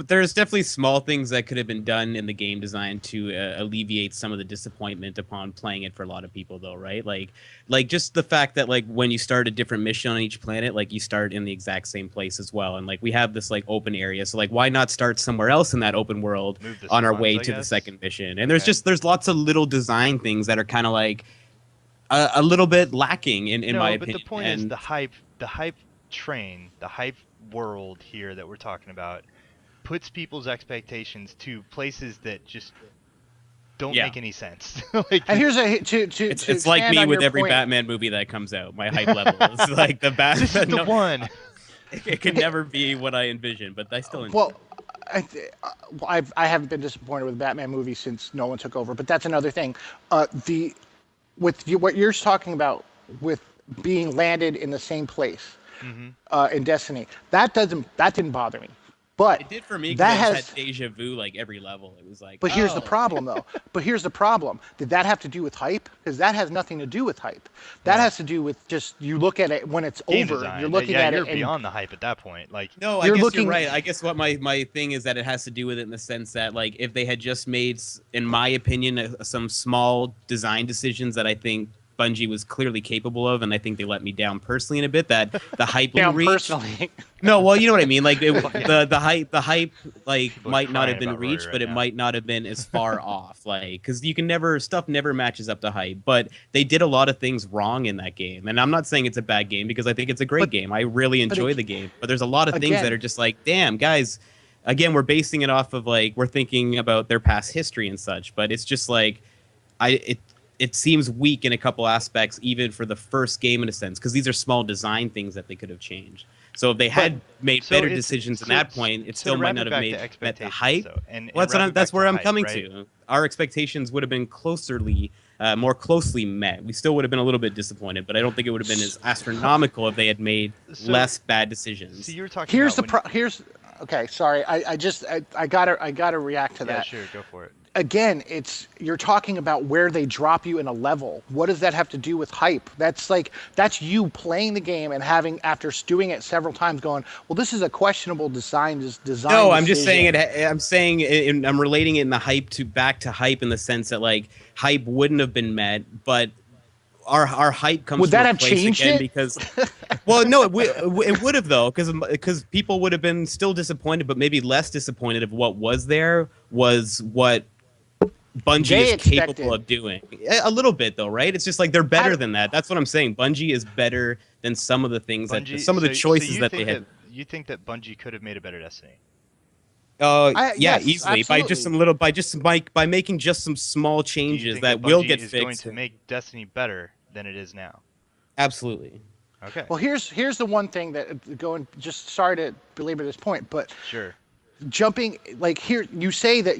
there's definitely small things that could have been done in the game design to alleviate some of the disappointment upon playing it for a lot of people, though, right? Like just the fact that, like, when you start a different mission on each planet, like, you start in the exact same place as well, and like we have this like open area, so like why not start somewhere else in that open world on our way to the second mission? And there's lots of little design things that are kind of like a little bit lacking in my opinion. But the point is the hype train, the hype world here that we're talking about puts people's expectations to places that just don't make any sense. And here's it's like me with every Batman movie that comes out. My hype level is like the Batman. This is the one. It can never be what I envision, but I still enjoy. Well, I haven't been disappointed with the Batman movie since Nolan took over, but that's another thing. The with you, what you're talking about with being landed in the same place Mm-hmm. in Destiny, that didn't bother me, but It did for me because that I just has. had deja vu like every level. It was like, But here's the oh, problem, though. But here's the problem. Did that have to do with hype? Because that has nothing to do with hype. That Yeah. has to do with just you look at it when it's Game over. design. You're looking Yeah, at you're it and beyond the hype at that point. Like, no, I You're guess looking- you're right. I guess what my thing is that it has to do with it in the sense that, like, if they had just made, in my opinion, some small design decisions that I think Bungie was clearly capable of, and I think they let me down personally in a bit, that the hype we down reached. personally. No, well, you know what I mean. Like the hype, like People are might not crying have been about Rory reached, right but it now. might not have been as far off. Like, because you can never stuff never matches up to hype. But they did a lot of things wrong in that game, and I'm not saying it's a bad game because I think it's a great game. I really enjoy the game, but there's a lot of things Again- that are just like, damn, guys. Again, we're basing it off of like we're thinking about their past history and such, but it's just like it seems weak in a couple aspects, even for the first game in a sense, because these are small design things that they could have changed. So if they had made so better it's- decisions so- at that point, it so still to might wrap not it have back to made that the expectations, hype. though, and Well, wrap it that's back where to I'm hype, coming right? to. Our expectations would have been more closely met. We still would have been a little bit disappointed, but I don't think it would have been as astronomical if they had made So- less bad decisions. So you were talking Here's the about here's okay. Sorry, I gotta react to yeah, that. sure, go for it. Again, you're talking about where they drop you in a level. What does that have to do with hype? That's you playing the game and having, after doing it several times, going, well, this is a questionable design. No, I'm just saying decision. it. I'm saying I'm relating it in the hype back to hype in the sense that like hype wouldn't have been met, but our hype comes Would from that a have place changed again it? because well, no, it would have though because people would have been still disappointed, but maybe less disappointed if what was there was what Bungie They is capable expected. of doing. A little bit though, right? It's just like they're better I- than that. That's what I'm saying. Bungie is better than some of the things Bungie, some of the so choices you that they think had. you think that Bungie could have made a better Destiny? Yeah, Yes, easily by just some little by making just some small Do you changes think that will Bungie get is going fixed. to make Destiny better than it is now? Absolutely. Okay, Well, here's the one thing that going. Just sorry to belabor this point, but sure. jumping like here, you say that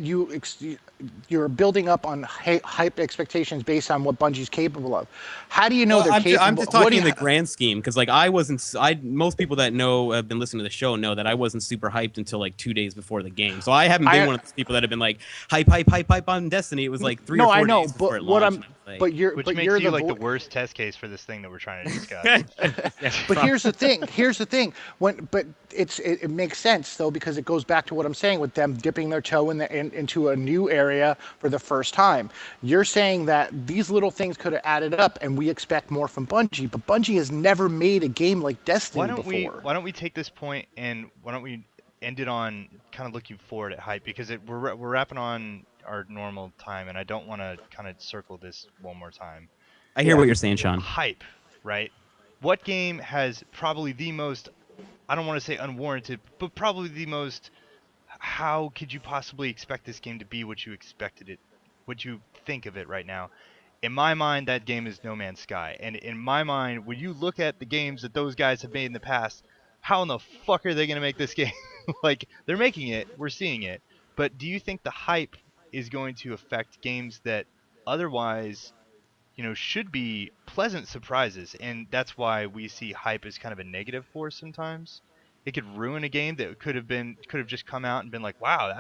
you're building up on hype expectations based on what Bungie's capable of. How do you know Well, they're capable? I'm just what do talking in you- the grand scheme because like most people that know have been listening to the show know that I wasn't super hyped until like 2 days before the game. So I haven't been one of those people that have been like hype on Destiny. It was like 3 or 4 I know, days before but it what launched. I'm, and I was like, but you're, Which but makes you're you the like the vo- worst test case for this thing that we're trying to discuss. But here's the thing. But it makes sense though, because it goes back to what I'm saying with them dipping their toe into a new area for the first time. You're saying that these little things could have added up, and we expect more from Bungie. But Bungie has never made a game like Destiny before. Why don't we take this point and why don't we end it on kind of looking forward at hype, because we're wrapping on our normal time and I don't want to kind of circle this one more time. I hear Yeah. what you're saying, Sean. Hype, right? What game has probably the most, I don't want to say unwarranted, but probably the most, how could you possibly expect this game to be what you expected it, what you think of it right now? In my mind, that game is No Man's Sky. And in my mind, when you look at the games that those guys have made in the past, how in the fuck are they going to make this game? Like, they're making it, we're seeing it. But do you think the hype is going to affect games that otherwise, should be pleasant surprises? And that's why we see hype as kind of a negative force sometimes. It could ruin a game that could have just come out and been like, wow,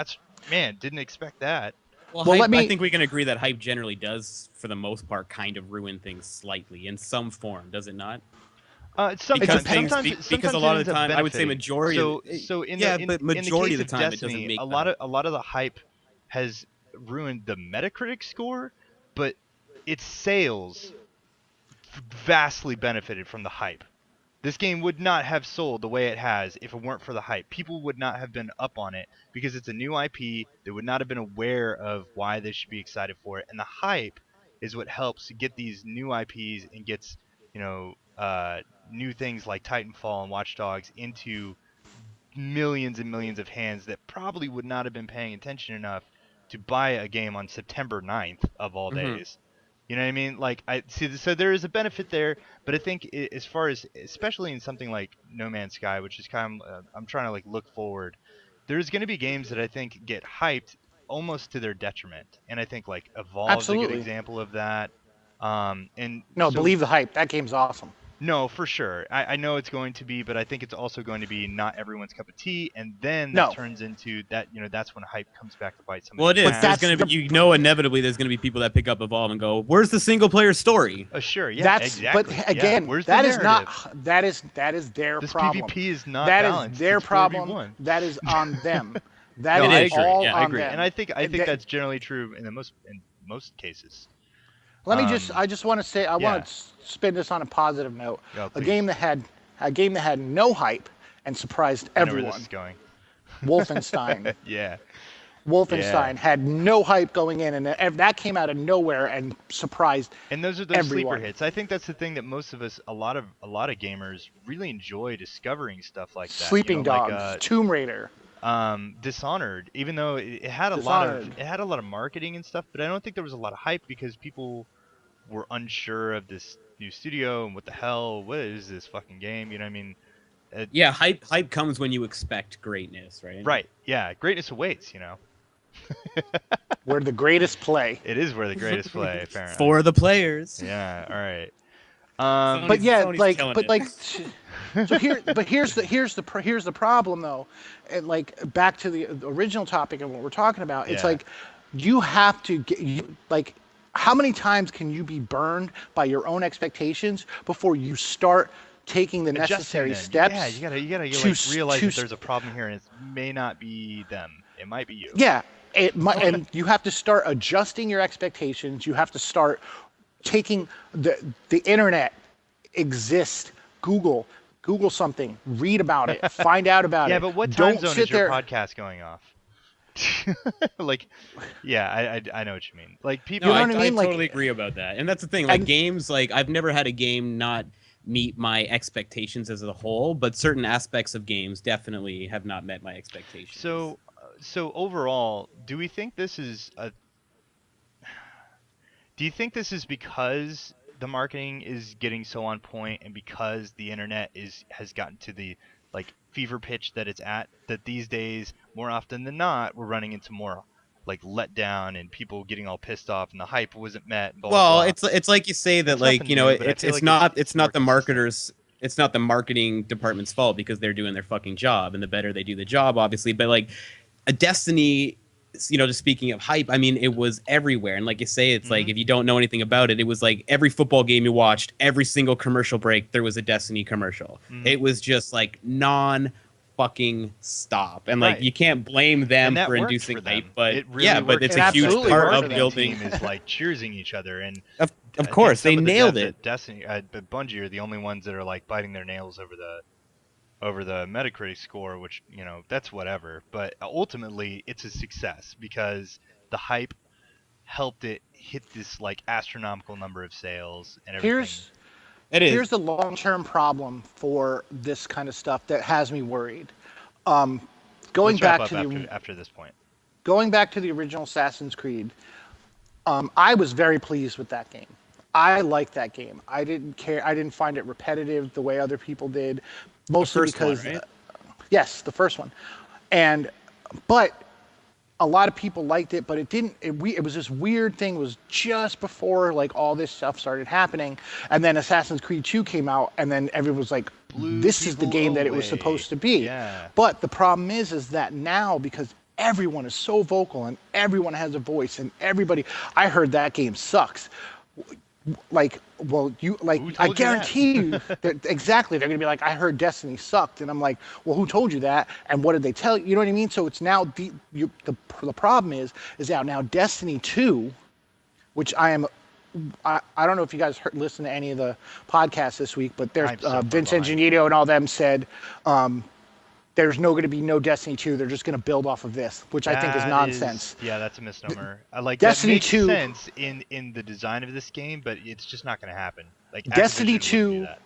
didn't expect that. Well, Well, hype, let me- I think we can agree that hype generally does, for the most part, kind of ruin things slightly in some form, does it not? Sometimes, Because a lot of the time, I would say benefiting. majority. So in yeah, the, in, but in the majority case of the time, Destiny, it doesn't make a lot of the hype has ruined the Metacritic score, but its sales vastly benefited from the hype. This game would not have sold the way it has if it weren't for the hype. People would not have been up on it because it's a new IP. They would not have been aware of why they should be excited for it. And the hype is what helps get these new IPs and gets, new things like Titanfall and Watch Dogs into millions and millions of hands that probably would not have been paying attention enough to buy a game on September 9th of all Mhm. days. You know what I mean? Like, I see. So there is a benefit there, but I think as far as, especially in something like No Man's Sky, which is kind of, I'm trying to like look forward. there's going to be games that I think get hyped almost to their detriment, and I think like Evolve's a Absolutely. good example of that. And No, so, believe the hype. That game's awesome. no, for sure. I know it's going to be, but I think it's also going to be not everyone's cup of tea, and then that No. turns into that. That's when hype comes back to bite somebody. Well, it is. But There's that's gonna be, the- inevitably there's gonna be people that pick up Evolve and go, "Where's the single player story?" Sure, yeah, That's exactly. but again, yeah. Where's that the is narrative? not that is their This problem. PvP is not That balanced. is their It's problem. 4v1. That is on them. That No, is I is. agree. all Yeah, on I agree, them. and I think That- that's generally true in most cases. Let me I just want to say, I yeah. want to spin this on a positive note. Yeah, a please. game that had no hype and surprised I know where this everyone. is going. Wolfenstein. Yeah. Wolfenstein had no hype going in, and that came out of nowhere and surprised. And those are those Everyone. sleeper hits. I think that's the thing that most of us, a lot of gamers, really enjoy discovering stuff like that. Sleeping Dogs, like, Tomb Raider. Dishonored. Even though it had a lot of marketing and stuff, but I don't think there was a lot of hype because people were unsure of this new studio and what the hell, what is this fucking game? You know what I mean? Yeah, hype comes when you expect greatness, right? Right. Yeah. Greatness awaits. Where the greatest play. It is where the greatest play, apparently. For the players. Yeah. All right. But yeah, Sony's killing it. so here's the problem though, and like back to the original topic of what we're talking about. It's Yeah. like you have to get how many times can you be burned by your own expectations before you start taking the necessary Adjusting steps? them. Yeah, you gotta to- realize to- that there's a problem here, and it may not be them. It might be you. Yeah, and you have to start adjusting your expectations. You have to start taking the internet exists. Google something, read about it, find out about it. Yeah, but what time Don't zone sit is your there. podcast going off? Like, yeah, I know what you mean. Like people. You know I, what I mean? I Like- totally agree about that. And that's the thing. Like And- games, like I've never had a game not meet my expectations as a whole, but certain aspects of games definitely have not met my expectations. So overall, do we think this is a? Do you think this is because the marketing is getting so on point, and because the internet has gotten to the like fever pitch that it's at, that these days more often than not we're running into more like letdown and people getting all pissed off and the hype wasn't met. Blah, well, blah, blah. it's like you say that It's like nothing you know new, but I it's feel it's like not it's it's not the more consistent. marketers. It's not the marketing department's fault because they're doing their fucking job, and the better they do the job, obviously. But like a Destiny, just speaking of hype, I mean, it was everywhere. And like you say, it's like if you don't know anything about it, it was like every football game you watched, every single commercial break, there was a Destiny commercial. It was just like fucking stop, and like Right. you can't blame them And that for worked inducing for them. hype, but It really yeah, but worked. it's It a huge absolutely part worked of for them. building. Team is like cheersing each other, and Of I think course, they some of the nailed devs it. at Destiny, but Bungie are the only ones that are like biting their nails over the Metacritic score, which that's whatever. But ultimately, it's a success because the hype helped it hit this like astronomical number of sales and everything. It is. Here's the long-term problem for this kind of stuff that has me worried. Going Let's wrap back up to after this point. going back to the original Assassin's Creed, I was very pleased with that game. I liked that game. I didn't care. I didn't find it repetitive the way other people did, mostly first one, because right? yes, the first one, but a lot of people liked it, but it didn't. It was this weird thing. It was just before like all this stuff started happening, and then Assassin's Creed 2 came out, and then everyone was like, Blew "This is the people game that it was away. supposed to be." Yeah. But the problem is that now because everyone is so vocal and everyone has a voice and everybody, I heard that game sucks. Like, well, Who I told you that? guarantee you that exactly. They're gonna be like, I heard Destiny sucked, and I'm like, well, who told you that? And what did they tell you? You know what I mean? So it's now the problem is that now Destiny 2, which I don't know if you guys listened to any of the podcasts this week, but there's I'm so far Vince behind. Ingenito and all them said there's going to be no Destiny 2. They're just going to build off of this, which I think is That nonsense. yeah, that's a misnomer. I like Destiny that makes 2 sense in the design of this game, but it's just not going to happen. Like Destiny Activision wouldn't do 2 that.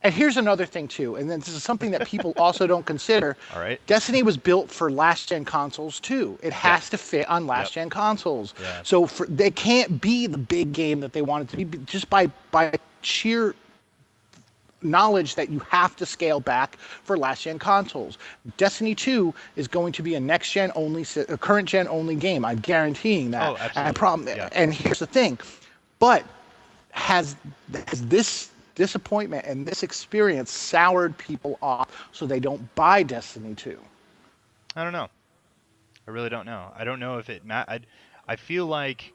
And here's another thing too, and then this is something that people also don't consider. All right. Destiny was built for last-gen consoles too. It has to fit on last-gen consoles. Yeah. So they can't be the big game that they want it to be just by sheer knowledge that you have to scale back for last gen consoles. Destiny 2 is going to be a next gen only, a current gen only game. I'm guaranteeing that. Oh, absolutely. Yeah. And here's the thing, but has this disappointment and this experience soured people off so they don't buy Destiny 2? I don't know. I really don't know. I don't know if it I feel like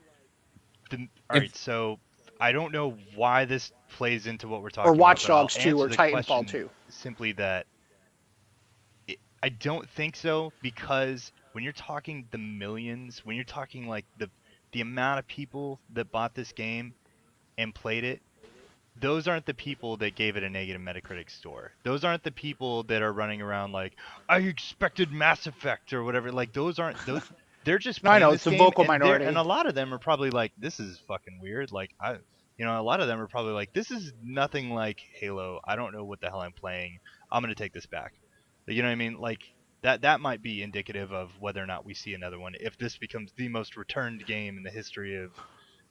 all right, so I don't know why this plays into what we're talking Or about. Watch but I'll Dogs 2 or answer the Titanfall question 2. Simply that I don't think so, because when you're talking the millions, when you're talking like the amount of people that bought this game and played it, those aren't the people that gave it a negative Metacritic score. Those aren't the people that are running around like, I expected Mass Effect or whatever. Like those aren't those. They're just No, I playing know this it's a game, vocal and minority. a lot of them are probably like, this is fucking weird. Like a lot of them are probably like, this is nothing like Halo. I don't know what the hell I'm playing. I'm gonna take this back. You know what I mean? Like that might be indicative of whether or not we see another one if this becomes the most returned game in the history of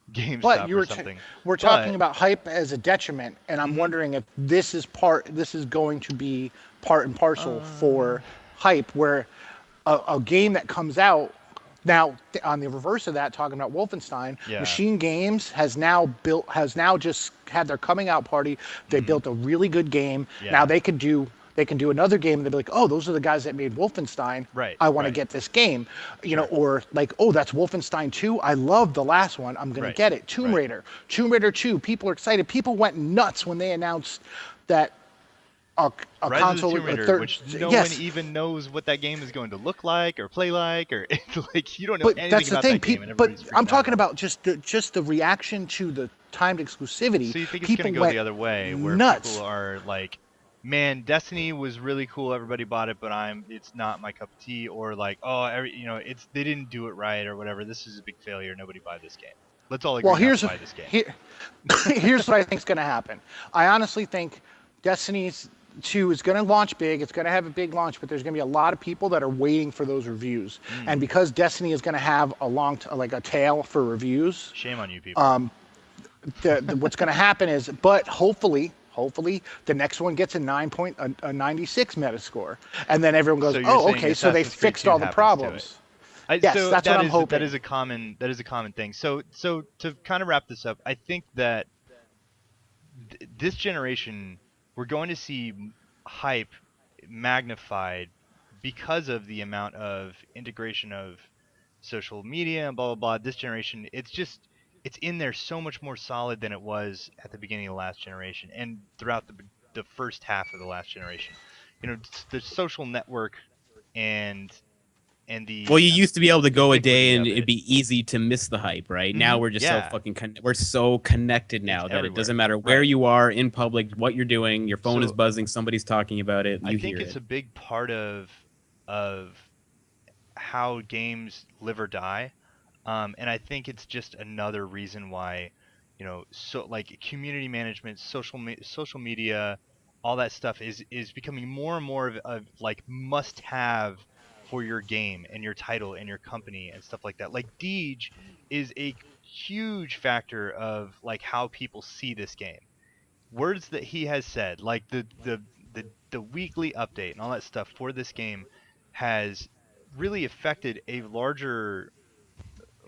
But GameStop or something. we're talking about hype as a detriment, and I'm wondering if this is going to be part and parcel for hype, where a game that comes out now, on the reverse of that, talking about Wolfenstein, Yeah. Machine Games has now just had their coming out party. They built a really good game. Yeah. Now they can do another game, and they'll be like, oh, those are the guys that made Wolfenstein. Right, I want to right. get this game. You know, Sure. or like, oh, that's Wolfenstein 2. I love the last one. I'm going Right, to get it. Tomb right. Raider 2. People are excited. People went nuts when they announced that a Rise console, of the Tomb Raider, which no one even knows what that game is going to look like or play like, or it's like you don't know But anything that's the about thing. that game. And But everybody's I'm freaking out talking about about just the reaction to the timed exclusivity. So you think it's People going to go went the other way, where nuts. people are like, "Man, Destiny was really cool. Everybody bought it, but it's not my cup of tea." Or like, "Oh, they didn't do it right, or whatever. This is a big failure. Nobody buy this game. Let's all agree Well, not to buy this game." here's what I think is going to happen. I honestly think Destiny 2 is going to launch big. It's going to have a big launch, but there's going to be a lot of people that are waiting for those reviews. And because Destiny is going to have a tail for reviews, Shame on you people. what's going to happen is, but hopefully the next one gets a 96 Metascore, and then everyone goes, So you're oh, saying okay, so they Assassin's Creed fixed 2 all the happens to problems. Yes, so that's what I'm hoping. That is a common thing. So to kind of wrap this up, I think that this generation, we're going to see hype magnified because of the amount of integration of social media and blah blah blah. This generation, it's in there so much more solid than it was at the beginning of the last generation and throughout the first half of the last generation. The social network and the Well, you used to be able to go a day ubiquity and of it'd be easy to miss the hype, right? Now we're just Yeah. so fucking we're so connected now that it doesn't matter where you are in public, what you're doing, your phone is buzzing, somebody's talking about it, I you think hear it's it. a big part of how games live or die, and I think it's just another reason why, so like community management, social media, all that stuff is becoming more and more of like must have for your game and your title and your company and stuff like that. Like Deej is a huge factor of like how people see this game. Words that he has said, like the weekly update and all that stuff for this game, has really affected a larger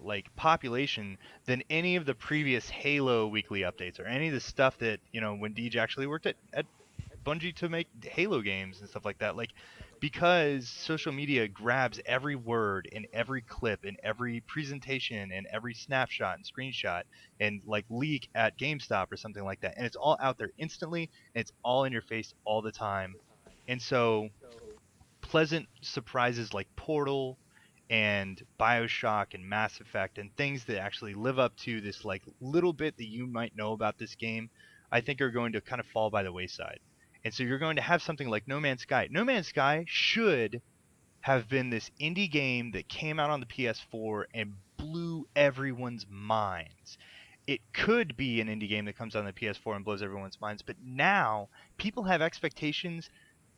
like population than any of the previous Halo weekly updates or any of the stuff that when Deej actually worked at Bungie to make Halo games and stuff like that. Like, because social media grabs every word in every clip in every presentation and every snapshot and screenshot and like leak at GameStop or something like that, and it's all out there instantly and it's all in your face all the time. And so pleasant surprises like Portal and BioShock and Mass Effect and things that actually live up to this like little bit that you might know about this game, I think are going to kind of fall by the wayside. And so you're going to have something like No Man's Sky. No Man's Sky should have been this indie game that came out on the PS4 and blew everyone's minds. It could be an indie game that comes out on the PS4 and blows everyone's minds, but now people have expectations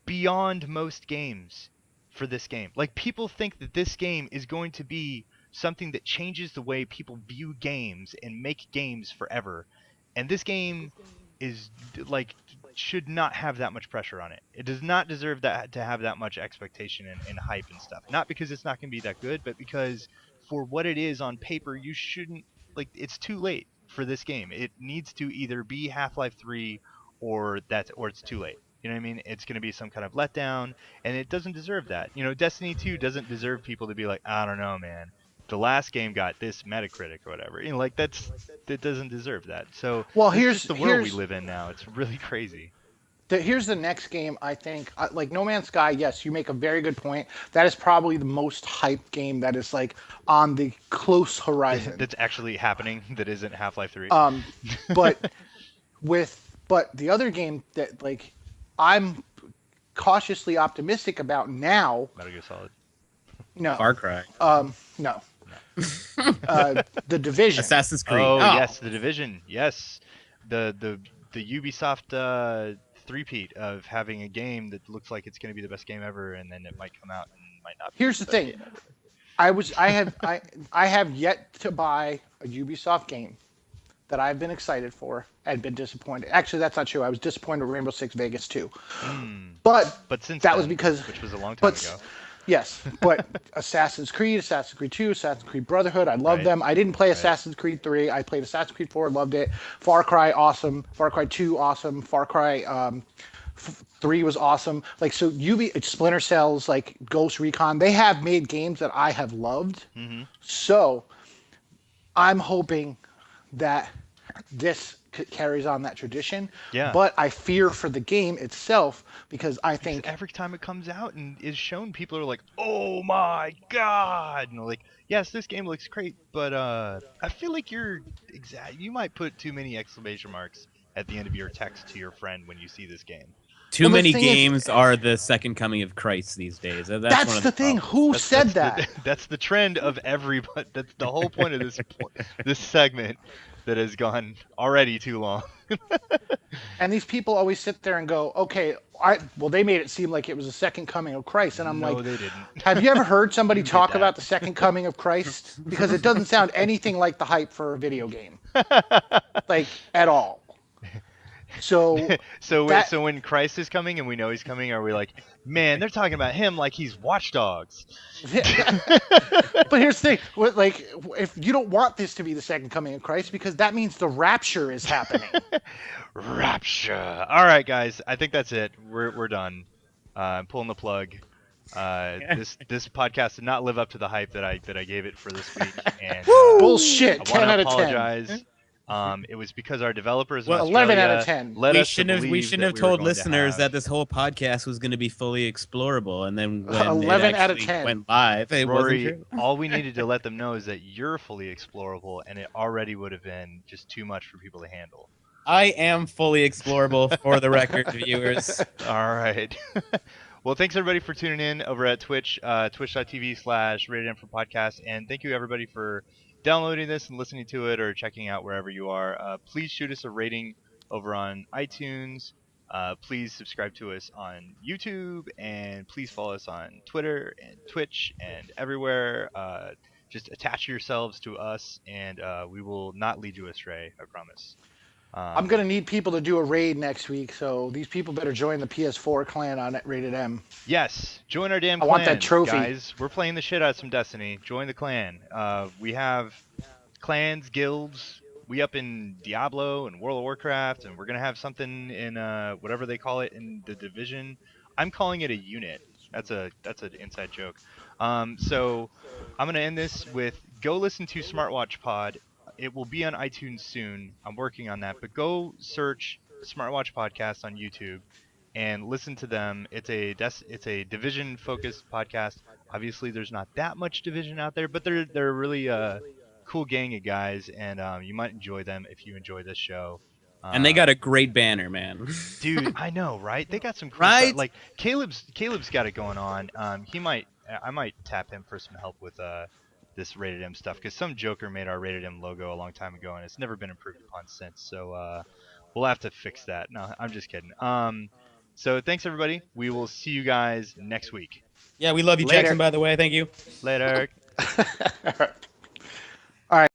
beyond most games for this game. Like, people think that this game is going to be something that changes the way people view games and make games forever. And this game is like should not have that much pressure on it. It does not deserve that to have that much expectation and hype and stuff. Not because it's not going to be that good, but because for what it is on paper, you shouldn't like. It's too late for this game. It needs to either be Half-Life 3 or it's too late. You know what I mean? It's going to be some kind of letdown, and it doesn't deserve that. You know, Destiny 2 doesn't deserve people to be like, I don't know, man. The last game got this Metacritic or whatever. You know, like that doesn't deserve that. So here's the world we live in now. It's really crazy. Here's the next game. I think like No Man's Sky. Yes, you make a very good point. That is probably the most hyped game that is like on the close horizon. That's actually happening. That isn't Half-Life 3. But the other game that like I'm cautiously optimistic about now. Metal Gear Solid. No. Far Cry. No. The Division. Assassin's Creed. Oh yes, the Division. Yes, the Ubisoft three-peat of having a game that looks like it's going to be the best game ever, and then it might come out and might not be. Here's the thing. I have yet to buy a Ubisoft game that I've been excited for and been disappointed. Actually, that's not true. I was disappointed with Rainbow Six Vegas 2. But since that then, was because which was a long time ago. Yes, but Assassin's Creed 2, Assassin's Creed Brotherhood, I love them. I didn't play Assassin's Creed 3. I played Assassin's Creed 4, loved it. Far Cry, awesome. Far Cry 2, awesome. Far Cry 3 was awesome. Like, so Splinter Cells, like Ghost Recon, they have made games that I have loved. Mm-hmm. So I'm hoping that this carries on that tradition. Yeah. But I fear for the game itself because I think every time it comes out and is shown, people are like, "Oh my god!" And like, "Yes, this game looks great, but I feel like you might put too many exclamation marks at the end of your text to your friend when you see this game." Too many games are the second coming of Christ these days. That's one of the thing. Who said that? That's the trend of everybody. That's the whole point of this segment. That has gone already too long. And these people always sit there and go, okay, they made it seem like it was the second coming of Christ. And I'm no, like, they didn't. Have you ever heard somebody talk about the second coming of Christ? Because it doesn't sound anything like the hype for a video game. Like, at all. So when Christ is coming and we know he's coming, are we like, man, they're talking about him like he's Watch Dogs? But here's the thing, like, if you don't want this to be the second coming of Christ, because that means the rapture is happening. Rapture. All right, guys, I think that's it. We're done. I'm pulling the plug. This podcast did not live up to the hype that I gave it for this week. And bullshit. 10 out of 10. Apologize. It was because our developers. Well, 11 out of 10. We shouldn't have told listeners that this whole podcast was going to be fully explorable, and then when 11 it out of actually 10 went live, it Rory, wasn't true. All we needed to let them know is that you're fully explorable, and it already would have been just too much for people to handle. I am fully explorable, for the record, viewers. All right. Well, thanks everybody for tuning in over at Twitch, twitch.tv/RatedM for podcast, and thank you everybody for downloading this and listening to it or checking out wherever you are. Please shoot us a rating over on iTunes. Please subscribe to us on YouTube, and please follow us on Twitter and Twitch and everywhere. Just attach yourselves to us, and we will not lead you astray, I promise. I'm going to need people to do a raid next week, so these people better join the PS4 clan on Rated M. Yes, join our damn clan. I want that trophy. Guys, we're playing the shit out of some Destiny. Join the clan. We have clans, guilds. We up in Diablo and World of Warcraft, and we're going to have something in whatever they call it in the Division. I'm calling it a unit. That's an inside joke. So I'm going to end this with go listen to Smartwatch Pod. It will be on iTunes soon. I'm working on that, but go search Smartwatch Podcast on YouTube and listen to them. It's a Division focused podcast. Obviously, there's not that much Division out there, but they're really cool gang of guys, and you might enjoy them if you enjoy this show. And they got a great banner, man. Dude, I know, right? They got some cool right? stuff. Like Caleb's got it going on. I might tap him for some help with this Rated M stuff, because some joker made our Rated M logo a long time ago and it's never been improved upon since, so we'll have to fix that. No, I'm just kidding. So thanks everybody, we will see you guys next week. Yeah, we love you. Later. Jackson, by the way. Thank you. Later.